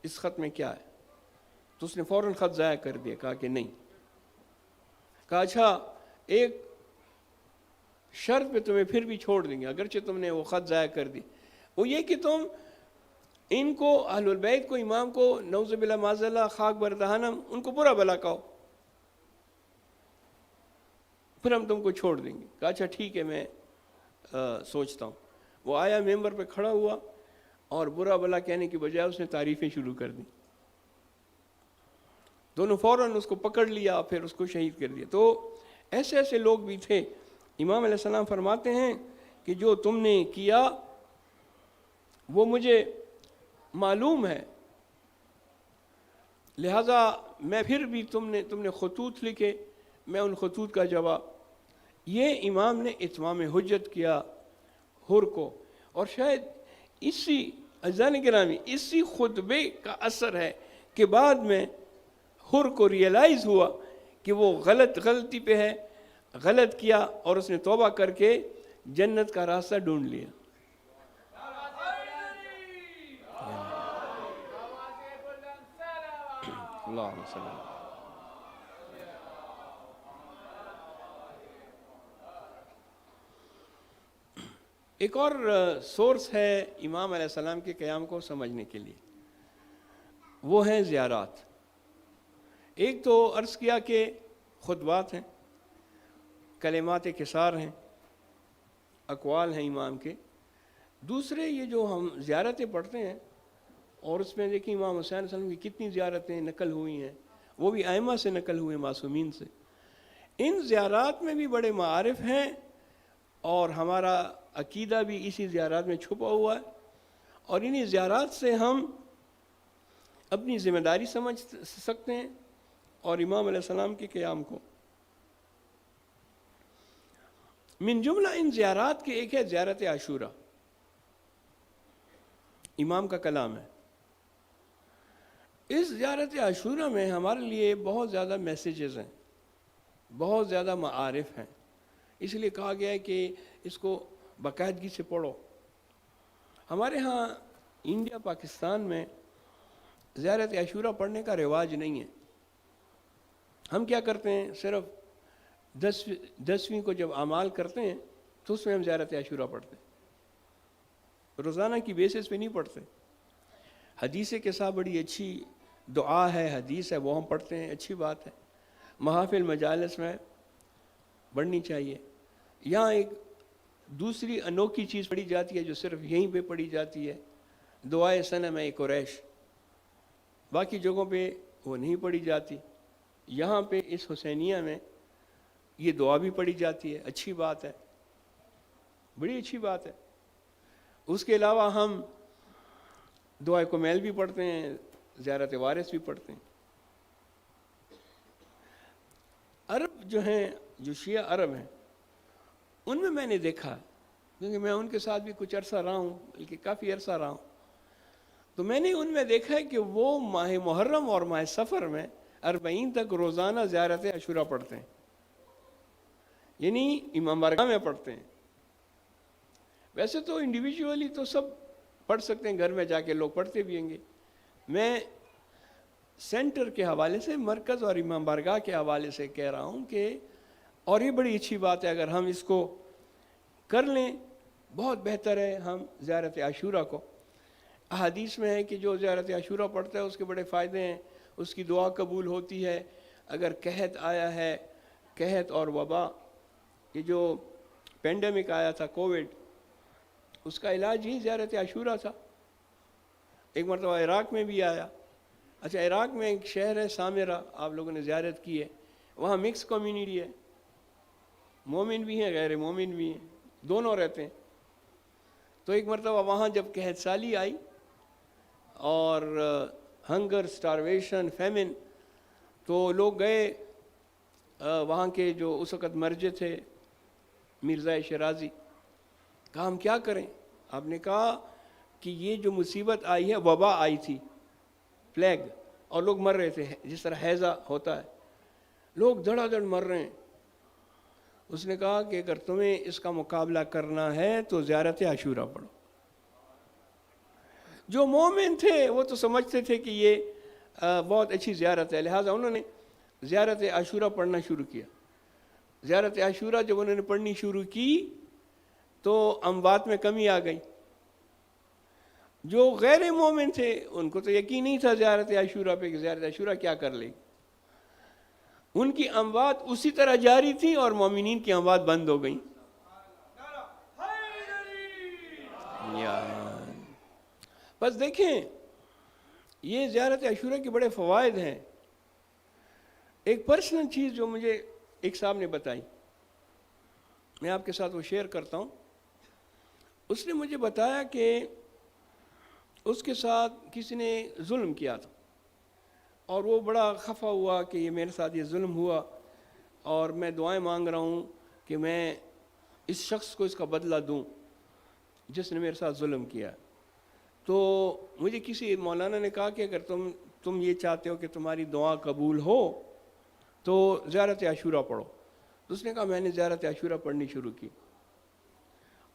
اس خط میں کیا ہے. تو اس نے فوراً خط ضائع کر دیا, کہا کہ نہیں. کہا اچھا ایک شرط پہ تمہیں پھر بھی چھوڑ دیں گے, اگرچہ تم نے وہ خط ضائع کر دی, وہ یہ کہ تم ان کو, اہل البیت کو, امام کو, نعوذ باللہ معاذ اللہ, خاک بر دہنم, ان کو برا بھلا کہو, پھر ہم تم کو چھوڑ دیں گے. کہا اچھا ٹھیک ہے, میں سوچتا ہوں. وہ آیا, ممبر پہ کھڑا ہوا, اور برا بھلا کہنے کی بجائے اس نے تعریفیں شروع کر دی. دونوں فوراً اس کو پکڑ لیا, پھر اس کو شہید کر دیا. تو ایسے ایسے لوگ بھی تھے. امام علیہ السلام فرماتے ہیں کہ جو تم نے کیا وہ مجھے معلوم ہے، لہذا میں پھر بھی تم نے خطوط لکھے، میں ان خطوط کا جواب. یہ امام نے اتمام حجت کیا حر کو، اور شاید اسی عزیزان گرامی اسی خطبے کا اثر ہے کہ بعد میں حر کو ریئلائز ہوا کہ وہ غلطی پہ ہے، غلط کیا، اور اس نے توبہ کر کے جنت کا راستہ ڈھونڈ لیا. اللہم صلی اللہ. ایک اور سورس ہے امام علیہ السلام کے قیام کو سمجھنے کے لیے، وہ ہیں زیارات. ایک تو عرض کیا کہ خطبات ہیں، کلمات قصار ہیں، اقوال ہیں امام کے. دوسرے یہ جو ہم زیارتیں پڑھتے ہیں، اور اس میں دیکھیں امام حسین علیہ السلام کی کتنی زیارتیں نقل ہوئی ہیں، وہ بھی ائمہ سے نقل ہوئے، معصومین سے. ان زیارات میں بھی بڑے معارف ہیں، اور ہمارا عقیدہ بھی اسی زیارات میں چھپا ہوا ہے، اور انہی زیارات سے ہم اپنی ذمہ داری سمجھ سکتے ہیں اور امام علیہ السلام کے قیام کو. من جملہ ان زیارات کے ایک ہے زیارت عاشورہ، امام کا کلام ہے. اس زیارت عاشورہ میں ہمارے لیے بہت زیادہ میسیجز ہیں، بہت زیادہ معارف ہیں. اس لیے کہا گیا ہے کہ اس کو باقاعدگی سے پڑھو. ہمارے ہاں انڈیا پاکستان میں زیارت عاشورہ پڑھنے کا رواج نہیں ہے. ہم کیا کرتے ہیں، صرف 10ویں کو جب اعمال کرتے ہیں تو اس میں ہم زیارت عاشورہ پڑھتے ہیں، روزانہ کی بیسس پہ نہیں پڑھتے. حدیث کے ساتھ بڑی اچھی دعا ہے، حدیث ہے، وہ ہم پڑھتے ہیں، اچھی بات ہے، محافل مجالس میں پڑھنی چاہیے. یہاں ایک دوسری انوکھی چیز پڑھی جاتی ہے جو صرف یہیں پہ پڑھی جاتی ہے، دعائے صنم قریش. باقی جگہوں پہ وہ نہیں پڑھی جاتی. یہاں پہ اس حسینیہ میں یہ دعا بھی پڑھی جاتی ہے، اچھی بات ہے، بڑی اچھی بات ہے. اس کے علاوہ ہم دعائے کمیل بھی پڑھتے ہیں، زیارت وارث بھی پڑھتے ہیں. عرب جو ہیں، جو شیعہ عرب ہیں، ان میں نے دیکھا، کیونکہ میں ان کے ساتھ بھی کچھ عرصہ رہا ہوں، بلکہ کافی عرصہ رہا ہوں، تو میں نے ان میں دیکھا ہے کہ وہ ماہ محرم اور ماہ سفر میں 40 تک روزانہ زیارت عاشورہ پڑھتے ہیں، یعنی امام بارگاہ میں پڑھتے ہیں. ویسے تو انڈیویجولی تو سب پڑھ سکتے ہیں، گھر میں جا کے لوگ پڑھتے بھی ہوں گے. میں سینٹر کے حوالے سے، مرکز اور امام بارگاہ کے حوالے سے کہہ رہا ہوں کہ، اور یہ بڑی اچھی بات ہے اگر ہم اس کو کر لیں، بہت بہتر ہے. ہم زیارت عاشورہ کو، احادیث میں ہے کہ جو زیارت عاشورہ پڑھتا ہے اس کے بڑے فائدے ہیں، اس کی دعا قبول ہوتی ہے. اگر قحط آیا ہے، قحط اور وبا، یہ جو پینڈیمک آیا تھا کووڈ، اس کا علاج ہی زیارت عاشورہ تھا. ایک مرتبہ عراق میں بھی آیا. اچھا، عراق میں ایک شہر ہے سامرہ، آپ لوگوں نے زیارت کی ہے، وہاں مکس کمیونٹی ہے، مومن بھی ہیں غیر مومن بھی ہیں، دونوں رہتے ہیں. تو ایک مرتبہ وہاں جب قحط سالی آئی اور ہنگر، سٹارویشن، فیمن، تو لوگ گئے وہاں کے جو اس وقت مرجع تھے مرزا شیرازی، کہا ہم کیا کریں. آپ نے کہا کہ یہ جو مصیبت آئی ہے، وبا آئی تھی، پلیگ، اور لوگ مر رہے تھے جس طرح ہیضہ ہوتا ہے، لوگ دھڑا دھڑ مر رہے ہیں. اس نے کہا کہ اگر تمہیں اس کا مقابلہ کرنا ہے تو زیارت عاشورہ پڑھو. جو مومن تھے وہ تو سمجھتے تھے کہ یہ بہت اچھی زیارت ہے، لہٰذا انہوں نے زیارت عاشورہ پڑھنا شروع کیا. زیارت عاشورہ جب انہوں نے پڑھنی شروع کی تو اموات میں کمی آ گئی. جو غیر مومن تھے ان کو تو یقین نہیں تھا زیارت عاشورہ پہ کہ زیارت عاشورہ کیا کر لے. ان کی اموات اسی طرح جاری تھیں اور مومنین کی اموات بند ہو گئیں. بس دیکھیں، یہ زیارت عاشورہ کے بڑے فوائد ہیں. ایک پرسنل چیز جو مجھے ایک صاحب نے بتائی، میں آپ کے ساتھ وہ شیئر کرتا ہوں. اس نے مجھے بتایا کہ اس کے ساتھ کسی نے ظلم کیا تھا اور وہ بڑا خفا ہوا کہ یہ میرے ساتھ یہ ظلم ہوا، اور میں دعائیں مانگ رہا ہوں کہ میں اس شخص کو اس کا بدلہ دوں جس نے میرے ساتھ ظلم کیا۔ تو مجھے کسی مولانا نے کہا کہ اگر تم یہ چاہتے ہو کہ تمہاری دعا قبول ہو تو زیارت عاشورہ پڑھو۔ تو اس نے کہا میں نے زیارت عاشورہ پڑھنی شروع کی،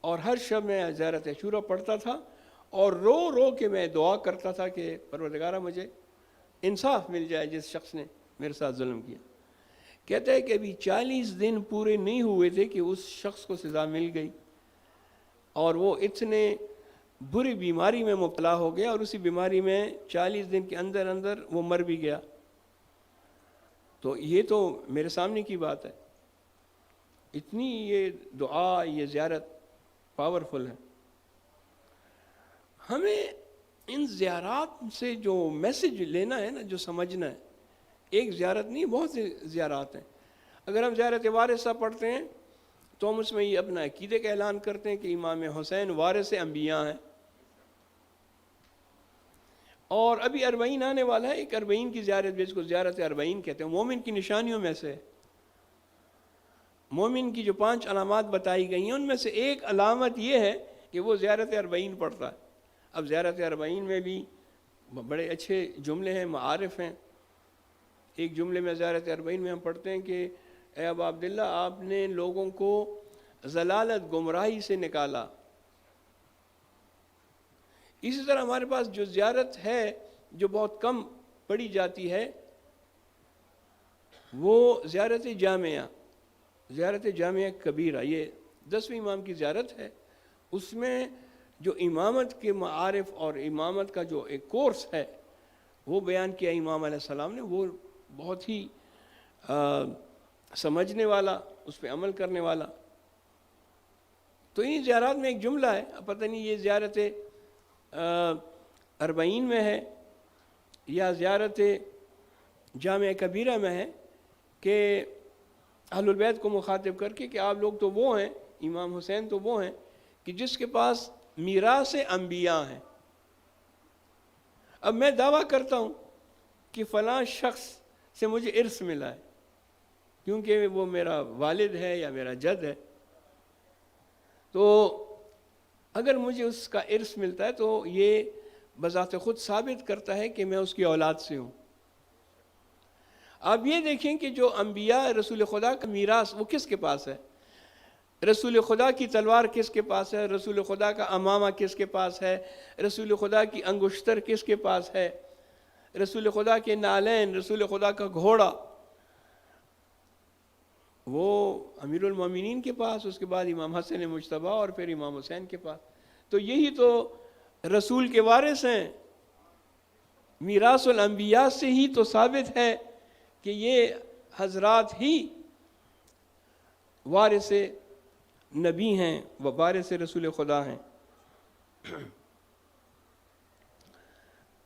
اور ہر شب میں زیارت عاشورہ پڑھتا تھا اور رو رو کے میں دعا کرتا تھا کہ پروردگارہ مجھے انصاف مل جائے جس شخص نے میرے ساتھ ظلم کیا۔ کہتا ہے کہ ابھی 40 دن پورے نہیں ہوئے تھے کہ اس شخص کو سزا مل گئی، اور وہ اتنے بری بیماری میں مبتلا ہو گیا، اور اسی بیماری میں 40 دن کے اندر اندر وہ مر بھی گیا۔ تو یہ تو میرے سامنے کی بات ہے، اتنی یہ دعا، یہ زیارت پاورفل ہے۔ ہمیں ان زیارات سے جو میسج لینا ہے نا، جو سمجھنا ہے، ایک زیارت نہیں بہت سی زیارات ہیں۔ اگر ہم زیارت وارثہ پڑھتے ہیں تو ہم اس میں یہ اپنا عقیدے کا اعلان کرتے ہیں کہ امام حسین وارث انبیاء ہیں، اور ابھی اربعین آنے والا ہے، ایک اربعین کی زیارت جس کو زیارت اربعین کہتے ہیں، مومن کی نشانیوں میں سے، مومن کی جو 5 علامات بتائی گئی ہیں ان میں سے ایک علامت یہ ہے کہ وہ زیارت اربعین پڑھتا ہے۔ اب زیارت اربعین میں بھی بڑے اچھے جملے ہیں، معارف ہیں۔ ایک جملے میں زیارت اربعین میں ہم پڑھتے ہیں کہ اے ابا عبداللہ، آپ نے لوگوں کو ضلالت، گمراہی سے نکالا۔ اسی طرح ہمارے پاس جو زیارت ہے جو بہت کم پڑھی جاتی ہے وہ زیارت جامعہ، زیارت جامعہ کبیرہ، یہ 10ویں امام کی زیارت ہے۔ اس میں جو امامت کے معارف اور امامت کا جو ایک کورس ہے وہ بیان کیا امام علیہ السلام نے، وہ بہت ہی سمجھنے والا، اس پہ عمل کرنے والا۔ تو ان زیارات میں ایک جملہ ہے، پتہ نہیں یہ زیارت اربعین میں ہے یا زیارت جامعہ کبیرہ میں ہے، کہ اہل البیت کو مخاطب کر کے کہ آپ لوگ تو وہ ہیں، امام حسین تو وہ ہیں کہ جس کے پاس میراث انبیاء ہیں۔ اب میں دعویٰ کرتا ہوں کہ فلاں شخص سے مجھے ارث ملا ہے کیونکہ وہ میرا والد ہے یا میرا جد ہے، تو اگر مجھے اس کا ارث ملتا ہے تو یہ بذات خود ثابت کرتا ہے کہ میں اس کی اولاد سے ہوں۔ آپ یہ دیکھیں کہ جو انبیاء، رسول خدا کا میراث وہ کس کے پاس ہے؟ رسول خدا کی تلوار کس کے پاس ہے؟ رسول خدا کا امامہ کس کے پاس ہے؟ رسول خدا کی انگشتر کس کے پاس ہے؟ رسول خدا کے نالین، رسول خدا کا گھوڑا وہ امیر المومنین کے پاس، اس کے بعد امام حسن مجتبی اور پھر امام حسین کے پاس۔ تو یہی تو رسول کے وارث ہیں۔ میراث الانبیاء سے ہی تو ثابت ہے کہ یہ حضرات ہی وارث نبی ہیں و وارث رسول خدا ہیں۔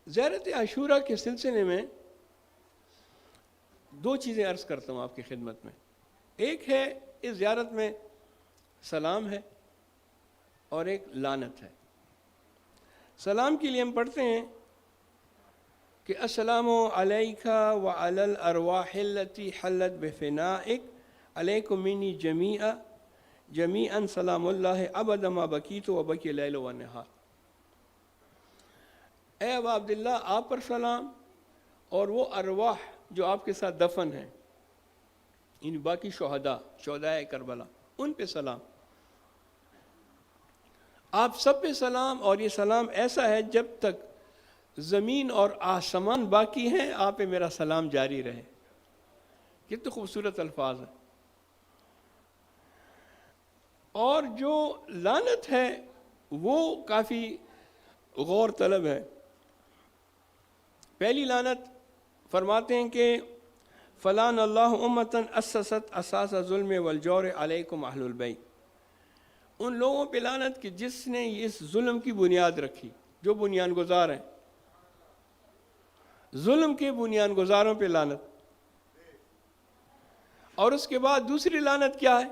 زیارت عاشورہ کے سلسلے میں 2 چیزیں عرض کرتا ہوں آپ کی خدمت میں۔ ایک ہے اس زیارت میں سلام ہے اور ایک لعنت ہے۔ سلام کے لیے ہم پڑھتے ہیں کہ السلام علیک وعلی الارواح التي حلت بفنائک علیکم منی جمیعا سلام اللہ ابدا ما بقیت وبقی اللیل والنہار۔ اے ابا عبداللہ، آپ پر سلام اور وہ ارواح جو آپ کے ساتھ دفن ہیں، ان باقی شہداء کربلا، ان پہ سلام۔ آپ سب پہ سلام، اور یہ سلام ایسا ہے جب تک زمین اور آسمان باقی ہیں آپ پہ میرا سلام جاری رہے۔ کتنے خوبصورت الفاظ ہیں۔ اور جو لعنت ہے وہ کافی غور طلب ہے۔ پہلی لعنت فرماتے ہیں کہ فلان اللہ امتن اسست اساس ظلم والجور علیکم اہل البیت۔ ان لوگوں پہ لعنت کہ جس نے اس ظلم کی بنیاد رکھی، جو بنیاد گزار ہیں، ظلم کے بنیاد گزاروں پہ لعنت۔ اور اس کے بعد دوسری لعنت کیا ہے؟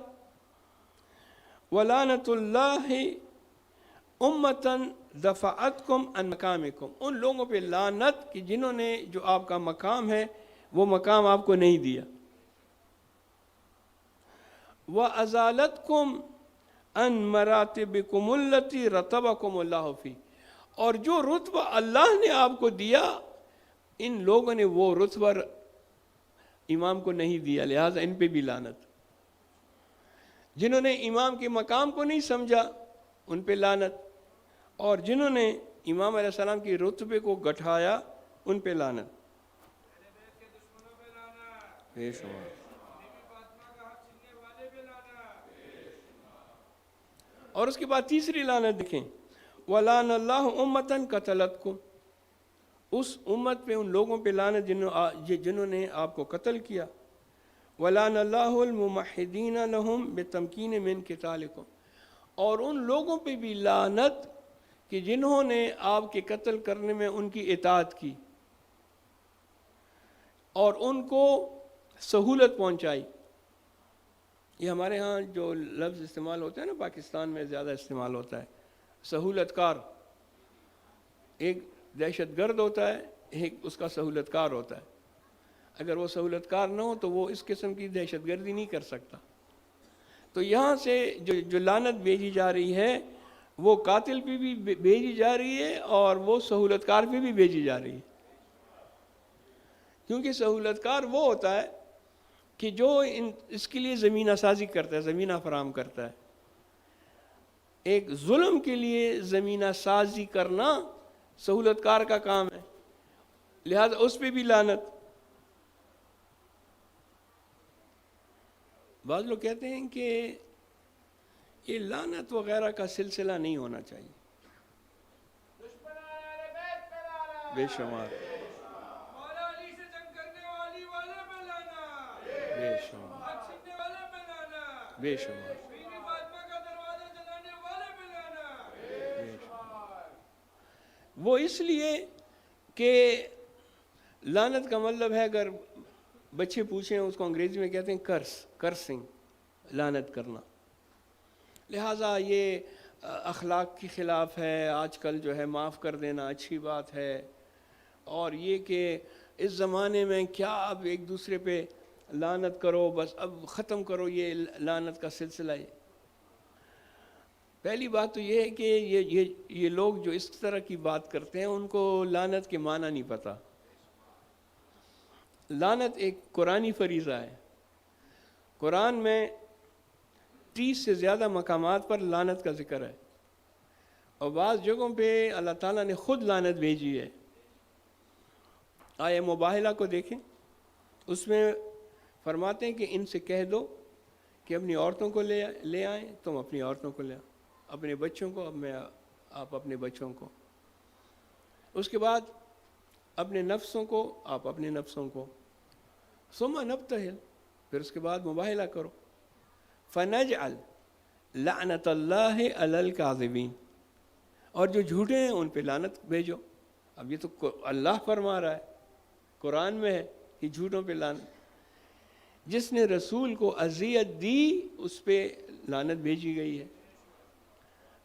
وَلَعْنَةُ اللَّهِ أُمَّةً دفعتکم عن مقامکم، ان لوگوں پہ لعنت کہ جنہوں نے جو آپ کا مقام ہے وہ مقام آپ کو نہیں دیا. وَأَزَالَتْكُمْ عَنْ مَرَاتِبِكُمُ الَّتِي رَتَبَكُمُ اللَّهُ فِيهِ، اور جو رتبہ اللہ نے آپ کو دیا ان لوگوں نے وہ رتبہ امام کو نہیں دیا، لہٰذا ان پہ بھی لعنت. جنہوں نے امام کے مقام کو نہیں سمجھا ان پہ لعنت، اور جنہوں نے امام علیہ السلام کی رتبے کو گٹھایا ان پہ لعنت. بے شمار. اور اس کے بعد تیسری لعنت دیکھیں، وَلَعَنَ اللَّهُ أُمَّةً قَتَلَتْكُمْ، اس امت پہ ان لوگوں پہ لعنت جنہوں نے آپ کو قتل کیا. وَلَعَنَ اللَّهُ الْمُمَحِّدِينَ لَهُمْ بِالتَّمْكِينِ مِنْ قِتَالِكُمْ، اور ان لوگوں پہ بھی لعنت کہ جنہوں نے آپ کے قتل کرنے میں ان کی اطاعت کی اور ان کو سہولت پہنچائی. یہ ہمارے ہاں جو لفظ استعمال ہوتا ہے نا، پاکستان میں زیادہ استعمال ہوتا ہے، سہولت کار. ایک دہشت گرد ہوتا ہے، ایک اس کا سہولت کار ہوتا ہے. اگر وہ سہولت کار نہ ہو تو وہ اس قسم کی دہشت گردی نہیں کر سکتا. تو یہاں سے جو لعنت بھیجی جا رہی ہے وہ قاتل پہ بھی بھیجی جا رہی ہے اور وہ سہولت کار پہ بھی بھیجی جا رہی ہے. کیونکہ سہولت کار وہ ہوتا ہے کہ جو اس کے لیے زمینہ سازی کرتا ہے، زمینہ فراہم کرتا ہے. ایک ظلم کے لیے زمینہ سازی کرنا سہولت کار کا کام ہے، لہذا اس پہ بھی لعنت. بعض لوگ کہتے ہیں کہ یہ لعنت وغیرہ کا سلسلہ نہیں ہونا چاہیے. بے شمار بے شمار بے شمار. وہ اس لیے کہ لعنت کا مطلب ہے، اگر بچے پوچھیں اس کو انگریزی میں کہتے ہیں کرسنگ، لعنت کرنا. لہٰذا یہ اخلاق کے خلاف ہے. آج کل جو ہے معاف کر دینا اچھی بات ہے، اور یہ کہ اس زمانے میں کیا اب ایک دوسرے پہ لعنت کرو، بس اب ختم کرو یہ لعنت کا سلسلہ. پہلی بات تو یہ ہے کہ یہ لوگ جو اس طرح کی بات کرتے ہیں ان کو لعنت کے معنی نہیں پتہ. لعنت ایک قرآنی فریضہ ہے. قرآن میں 30 سے زیادہ مقامات پر لعنت کا ذکر ہے، اور بعض جگہوں پہ اللہ تعالیٰ نے خود لعنت بھیجی ہے. آیہ مباہلہ کو دیکھیں، اس میں فرماتے ہیں کہ ان سے کہہ دو کہ اپنی عورتوں کو لے آئیں، تم اپنی عورتوں کو لے آؤ، اپنے بچوں کو آپ اپنے بچوں کو، اس کے بعد اپنے نفسوں کو آپ اپنے نفسوں کو، ثم نبتہل، پھر اس کے بعد مباہلہ کرو. فنجعل لعنت اللہ علی الکاذبین، اور جو جھوٹے ہیں ان پہ لعنت بھیجو. اب یہ تو اللہ فرما رہا ہے، قرآن میں ہے کہ جھوٹوں پہ لعنت. جس نے رسول کو اذیت دی اس پہ لعنت بھیجی گئی ہے.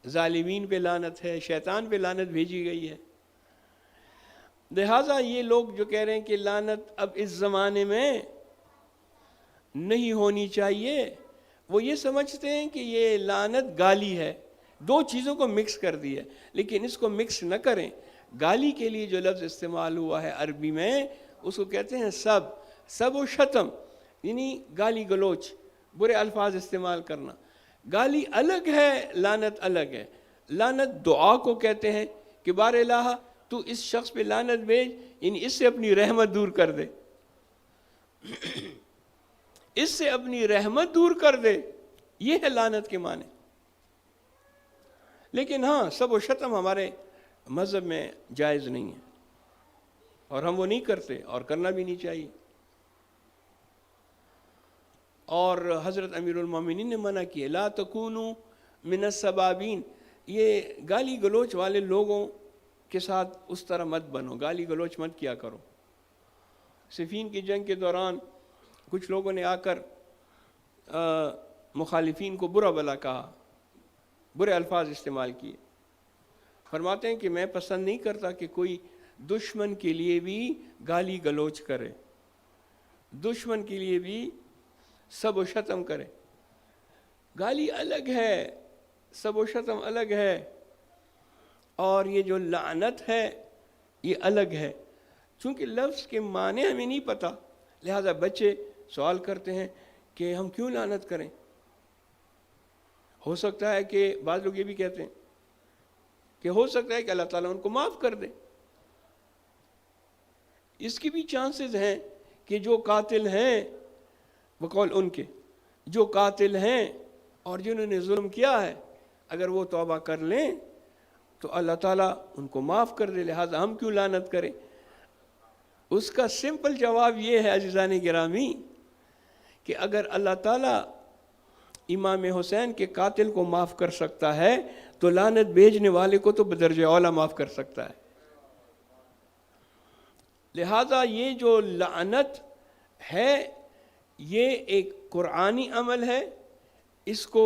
ظالمین پہ لعنت ہے، شیطان پہ لعنت بھیجی گئی ہے. لہٰذا یہ لوگ جو کہہ رہے ہیں کہ لعنت اب اس زمانے میں نہیں ہونی چاہیے، وہ یہ سمجھتے ہیں کہ یہ لعنت گالی ہے. دو چیزوں کو مکس کر دی ہے، لیکن اس کو مکس نہ کریں. گالی کے لیے جو لفظ استعمال ہوا ہے عربی میں اس کو کہتے ہیں سب و شتم، یعنی گالی گلوچ، برے الفاظ استعمال کرنا. گالی الگ ہے، لعنت الگ ہے. لعنت دعا کو کہتے ہیں کہ بار الہ تو اس شخص پہ لعنت بھیج، یعنی اس سے اپنی رحمت دور کر دے، اس سے اپنی رحمت دور کر دے، یہ ہے لعنت کے معنی. لیکن ہاں سب و شتم ہمارے مذہب میں جائز نہیں ہے، اور ہم وہ نہیں کرتے اور کرنا بھی نہیں چاہیے. اور حضرت امیر المومنین نے منع کیے، لا تکونوا من السبابین، یہ گالی گلوچ والے لوگوں کے ساتھ اس طرح مت بنو، گالی گلوچ مت کیا کرو. صفین کی جنگ کے دوران کچھ لوگوں نے آ کر مخالفین کو برا بھلا کہا، برے الفاظ استعمال کیے، فرماتے ہیں کہ میں پسند نہیں کرتا کہ کوئی دشمن کے لیے بھی گالی گلوچ کرے، دشمن کے لیے بھی سب و شتم کرے۔ گالی الگ ہے، سب و شتم الگ ہے، اور یہ جو لعنت ہے یہ الگ ہے۔ چونکہ لفظ کے معنی ہمیں نہیں پتہ، لہذا بچے سوال کرتے ہیں کہ ہم کیوں لعنت کریں۔ ہو سکتا ہے کہ بعض لوگ یہ بھی کہتے ہیں کہ ہو سکتا ہے کہ اللہ تعالیٰ ان کو معاف کر دے۔ اس کی بھی چانسز ہیں کہ جو قاتل ہیں، بقول ان کے جو قاتل ہیں اور جنہوں نے ظلم کیا ہے، اگر وہ توبہ کر لیں تو اللہ تعالیٰ ان کو معاف کر دے، لہٰذا ہم کیوں لعنت کریں۔ اس کا سمپل جواب یہ ہے عزیزان گرامی کہ اگر اللہ تعالیٰ امام حسین کے قاتل کو معاف کر سکتا ہے تو لعنت بھیجنے والے کو تو بدرجہ اولیٰ معاف کر سکتا ہے۔ لہذا یہ جو لعنت ہے یہ ایک قرآنی عمل ہے، اس کو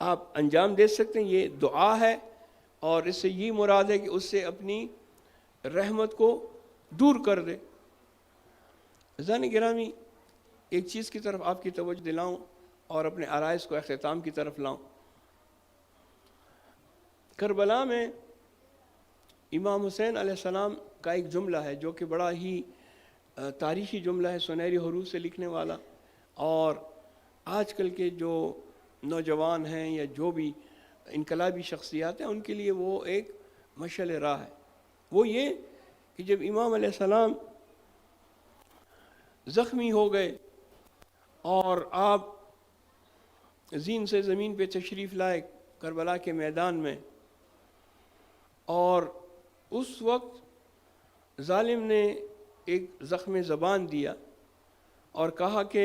آپ انجام دے سکتے ہیں، یہ دعا ہے، اور اس سے یہ مراد ہے کہ اس سے اپنی رحمت کو دور کر دے۔ عزیزان گرامی، ایک چیز کی طرف آپ کی توجہ دلاؤں اور اپنے عرائض کو اختتام کی طرف لاؤں۔ کربلا میں امام حسین علیہ السلام کا ایک جملہ ہے جو کہ بڑا ہی تاریخی جملہ ہے، سنہری حروف سے لکھنے والا، اور آج کل کے جو نوجوان ہیں یا جو بھی انقلابی شخصیات ہیں ان کے لیے وہ ایک مشعل راہ ہے۔ وہ یہ کہ جب امام علیہ السلام زخمی ہو گئے اور آپ زین سے زمین پہ تشریف لائے کربلا کے میدان میں، اور اس وقت ظالم نے ایک زخم زبان دیا اور کہا کہ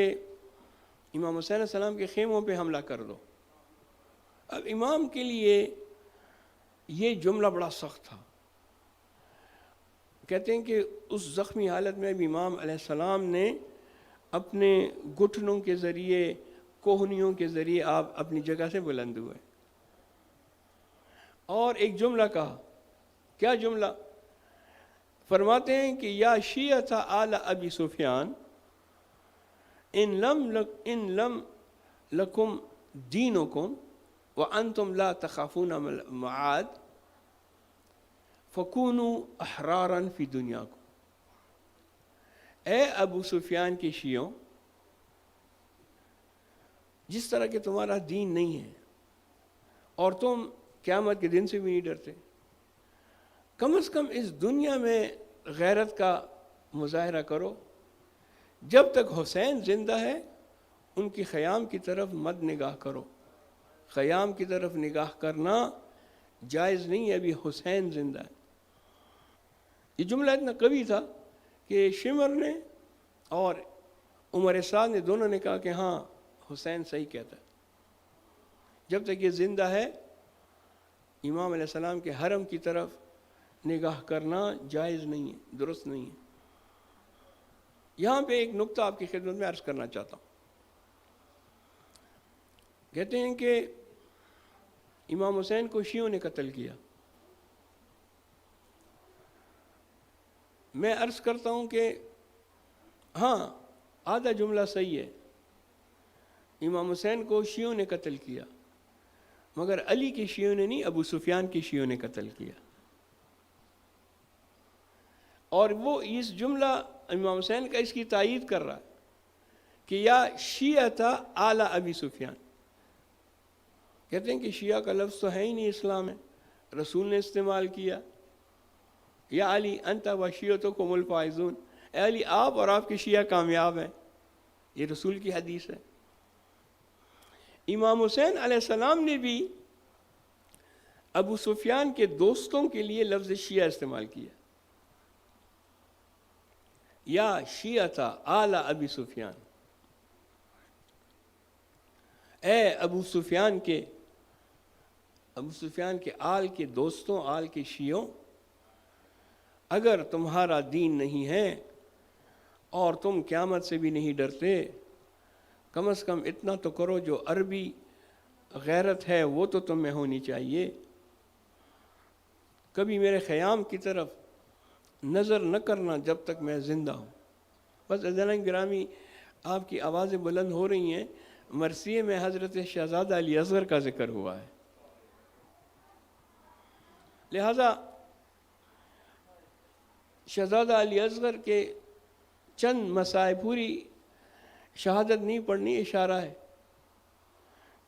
امام حسین علیہ السلام کے خیموں پہ حملہ کر دو۔ اب امام کے لیے یہ جملہ بڑا سخت تھا۔ کہتے ہیں کہ اس زخمی حالت میں بھی امام علیہ السلام نے اپنے گھٹنوں کے ذریعے، کوہنیوں کے ذریعے آپ اپنی جگہ سے بلند ہوئے اور ایک جملہ کہا۔ کیا جملہ؟ فرماتے ہیں کہ یا شیعۃ آل ابی سفیان ان لم لکم دینکم وانتم لا تخافون معاد فکونوا احرارا فی دنیاکم۔ اے ابو سفیان کے شیعوں، جس طرح کہ تمہارا دین نہیں ہے اور تم قیامت کے دن سے بھی نہیں ڈرتے، کم از کم اس دنیا میں غیرت کا مظاہرہ کرو۔ جب تک حسین زندہ ہے ان کی خیام کی طرف مد نگاہ کرو، خیام کی طرف نگاہ کرنا جائز نہیں ہے، ابھی حسین زندہ ہے۔ یہ جملہ اتنا قوی تھا کہ شمر نے اور عمر سعد نے دونوں نے کہا کہ ہاں حسین صحیح کہتا ہے۔ جب تک یہ زندہ ہے امام علیہ السلام کے حرم کی طرف نگاہ کرنا جائز نہیں ہے، درست نہیں ہے۔ یہاں پہ ایک نقطہ آپ کی خدمت میں عرض کرنا چاہتا ہوں۔ کہتے ہیں کہ امام حسین کو شیعوں نے قتل کیا۔ میں عرض کرتا ہوں کہ ہاں آدھا جملہ صحیح ہے، امام حسین کو شیعوں نے قتل کیا، مگر علی کے شیعوں نے نہیں، ابو سفیان کے شیعوں نے قتل کیا۔ اور وہ اس جملہ امام حسین کا اس کی تائید کر رہا ہے کہ یا شیعۃ آل ابی سفیان۔ کہتے ہیں کہ شیعہ کا لفظ تو ہے ہی نہیں اسلام میں، رسول نے استعمال کیا، یا علی انت و شیعتکم الفائزون، اے علی آپ اور آپ کے شیعہ کامیاب ہیں، یہ رسول کی حدیث ہے۔ امام حسین علیہ السلام نے بھی ابو سفیان کے دوستوں کے لیے لفظ شیعہ استعمال کیا، یا شیعۃ آل ابی سفیان، اے ابو سفیان کے آل کے دوستوں، آل کے شیعوں، اگر تمہارا دین نہیں ہے اور تم قیامت سے بھی نہیں ڈرتے، کم از کم اتنا تو کرو جو عربی غیرت ہے وہ تو تم میں ہونی چاہیے۔ کبھی میرے خیام کی طرف نظر نہ کرنا جب تک میں زندہ ہوں۔ بس عزیزان گرامی، آپ کی آوازیں بلند ہو رہی ہیں، مرثیے میں حضرت شہزادہ علی اصغر کا ذکر ہوا ہے، لہذا شہزادہ علی اصغر کے چند مسائل، پوری شہادت نہیں پڑھنی، اشارہ ہے۔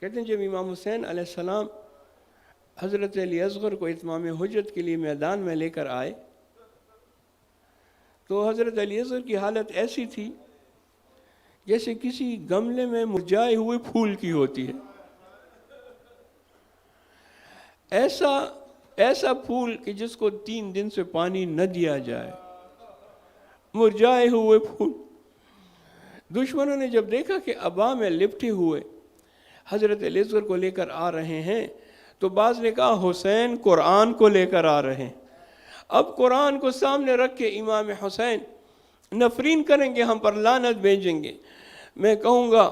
کہتے ہیں جب امام حسین علیہ السلام حضرت علی اصغر کو اتمام حجت کے لیے میدان میں لے کر آئے تو حضرت علی اصغر کی حالت ایسی تھی جیسے کسی گملے میں مرجھائے ہوئے پھول کی ہوتی ہے، ایسا پھول کہ جس کو 3 دن سے پانی نہ دیا جائے، مرجھائے ہوئے پھول۔ دشمنوں نے جب دیکھا کہ ابا میں لپٹے ہوئے حضرت علی اصغر کو لے کر آ رہے ہیں تو بعض نے کہا حسین قرآن کو لے کر آ رہے ہیں۔ اب قرآن کو سامنے رکھ کے امام حسین نفرین کریں گے، ہم پر لعنت بھیجیں گے۔ میں کہوں گا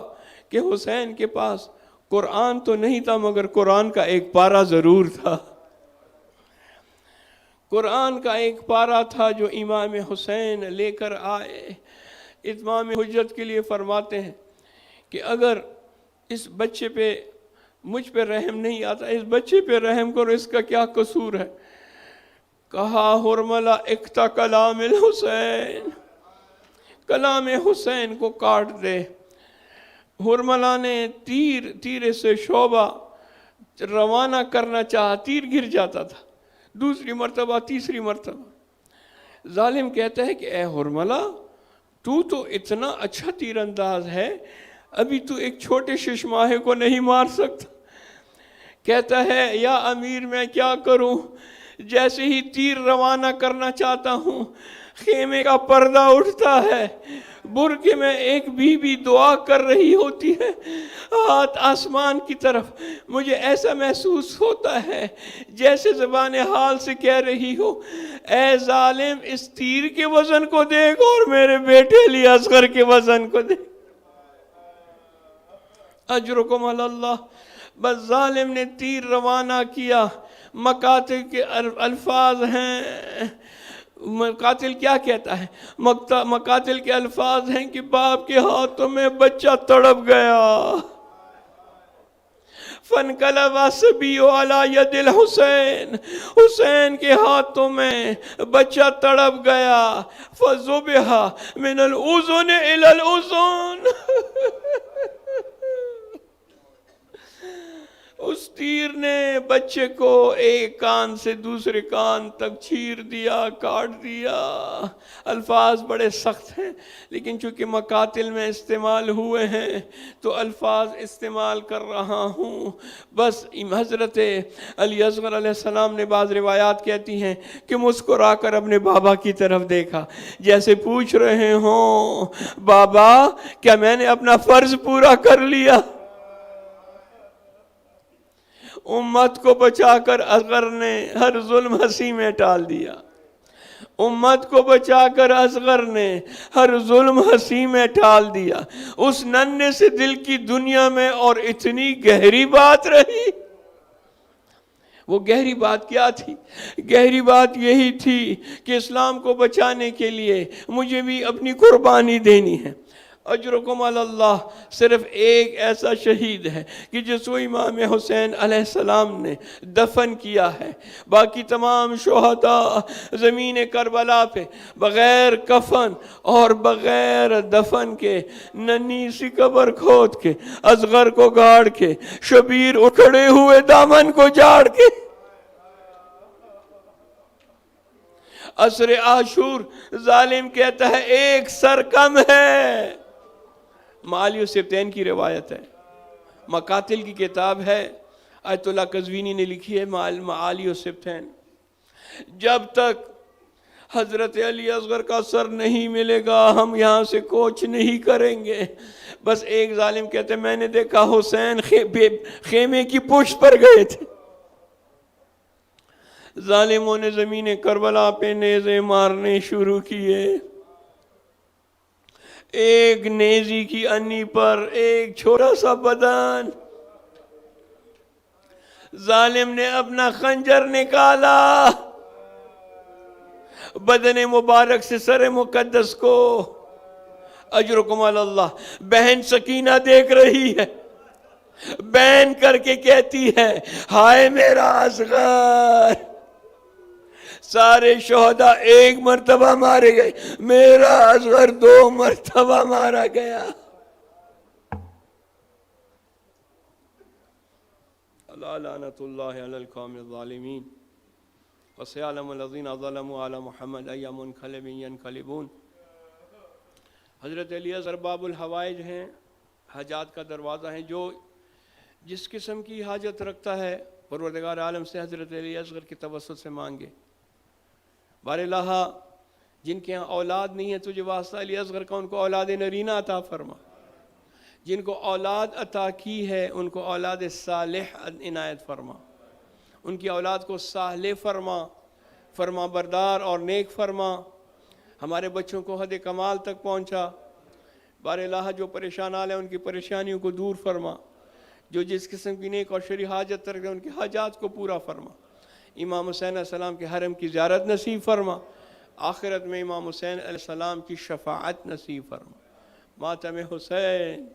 کہ حسین کے پاس قرآن تو نہیں تھا، مگر قرآن کا ایک پارہ ضرور تھا۔ قرآن کا ایک پارہ تھا جو امام حسین لے کر آئے۔ اتمام حجت کے لیے فرماتے ہیں کہ اگر اس بچے پہ مجھ پہ رحم نہیں آتا، اس بچے پہ رحم کرو، اس کا کیا قصور ہے؟ کہا حرملہ اکتا کلام الحسین، کلام حسین کو کاٹ دے۔ حرملہ نے تیر سے شعبہ روانہ کرنا چاہا، تیر گر جاتا تھا، دوسری مرتبہ، تیسری مرتبہ۔ ظالم کہتا ہے کہ اے حرملہ، تو اتنا اچھا تیر انداز ہے، ابھی تو ایک چھوٹے ششماہے کو نہیں مار سکتا۔ کہتا ہے یا امیر میں کیا کروں، جیسے ہی تیر روانہ کرنا چاہتا ہوں خیمے کا پردہ اٹھتا ہے، برقع میں ایک بی بی دعا کر رہی ہوتی ہے، ہاتھ آسمان کی طرف۔ مجھے ایسا محسوس ہوتا ہے جیسے زبان حال سے کہہ رہی ہو، اے ظالم اس تیر کے وزن کو دیکھ اور میرے بیٹے علی اصغر کے وزن کو دیکھ، اجرکم علی اللہ۔ بس ظالم نے تیر روانہ کیا۔ مقاتل کے الفاظ ہیں، مقاتل کیا کہتا ہے؟ مقاتل کے الفاظ ہیں کہ باپ کے ہاتھوں میں بچہ تڑپ گیا، فَانْقَلَبَ الصَّبِيُّ عَلَى يَدِ الْحُسَيْنِ، حسین کے ہاتھوں میں بچہ تڑپ گیا، فَذُبِحَ مِنَ الْأُذُنِ إِلَى الْأُذُنِ، اس تیر نے بچے کو ایک کان سے دوسرے کان تک چیر دیا، کاٹ دیا۔ الفاظ بڑے سخت ہیں، لیکن چونکہ مقاتل میں استعمال ہوئے ہیں تو الفاظ استعمال کر رہا ہوں۔ بس حضرت علی اصغر علیہ السلام نے، بعض روایات کہتی ہیں کہ مسکرا کر اپنے بابا کی طرف دیکھا، جیسے پوچھ رہے ہوں بابا کیا میں نے اپنا فرض پورا کر لیا؟ امت کو بچا کر اصغر نے ہر ظلم ہنسی میں ٹال دیا، امت کو بچا کر اصغر نے ہر ظلم ہنسی میں ٹال دیا۔ اس ننھے سے دل کی دنیا میں اور اتنی گہری بات رہی۔ وہ گہری بات کیا تھی؟ گہری بات یہی تھی کہ اسلام کو بچانے کے لیے مجھے بھی اپنی قربانی دینی ہے۔ اجرکم علی اللہ، صرف ایک ایسا شہید ہے کہ جس کو امام حسین علیہ السلام نے دفن کیا ہے، باقی تمام شہداء زمین کربلا پہ بغیر کفن اور بغیر دفن کے ننھی سی قبر کھود کے، اصغر کو گاڑ کے، شبیر اکھڑے ہوئے دامن کو جاڑ کے، عصر عاشور ظالم کہتا ہے ایک سر کم ہے۔ معالی السبتین کی روایت ہے، مقاتل کی کتاب ہے، آیت اللہ قزوینی نے لکھی ہے معالی السبتین۔ جب تک حضرت علی اصغر کا سر نہیں ملے گا ہم یہاں سے کوچ نہیں کریں گے۔ بس ایک ظالم کہتے میں نے دیکھا حسین خیمے کی پشت پر گئے تھے، ظالموں نے زمین کربلا پہ نیزے مارنے شروع کیے، ایک نیزی کی انی پر ایک چھوٹا سا بدن، ظالم نے اپنا خنجر نکالا، بدن مبارک سے سر مقدس کو، اجرکم علی اللہ۔ بہن سکینہ دیکھ رہی ہے، بہن کر کے کہتی ہے ہائے میرا اصغر، سارے شہداء ایک مرتبہ مارے گئے، میرا اصغر 2 مرتبہ مارا گیا۔ الا لعنۃ اللہ علی القوم الظالمین وسيعلم الذين ظلموا على محمد أي منقلب ينقلبون۔ حضرت علی اصغر باب الحوائج ہیں، حاجات کا دروازہ ہیں، جو جس قسم کی حاجت رکھتا ہے پروردگار عالم سے حضرت علی اصغر کی توسط سے مانگے۔ بار الہ جن کے ہاں اولاد نہیں ہے تجھے واسطہ علی اصغر کا، ان کو اولاد نرینہ عطا فرما، جن کو اولاد عطا کی ہے ان کو اولاد صالح عنایت فرما، ان کی اولاد کو صالح فرما، فرما بردار اور نیک فرما، ہمارے بچوں کو حد کمال تک پہنچا۔ بار الہ جو پریشان حال ہیں ان کی پریشانیوں کو دور فرما، جو جس قسم کی نیک اور شرعی حاجت رکھتے ہیں ان کی حاجات کو پورا فرما۔ امام حسین علیہ السلام کے حرم کی زیارت نصیب فرما، آخرت میں امام حسین علیہ السلام کی شفاعت نصیب فرما۔ ماتم حسین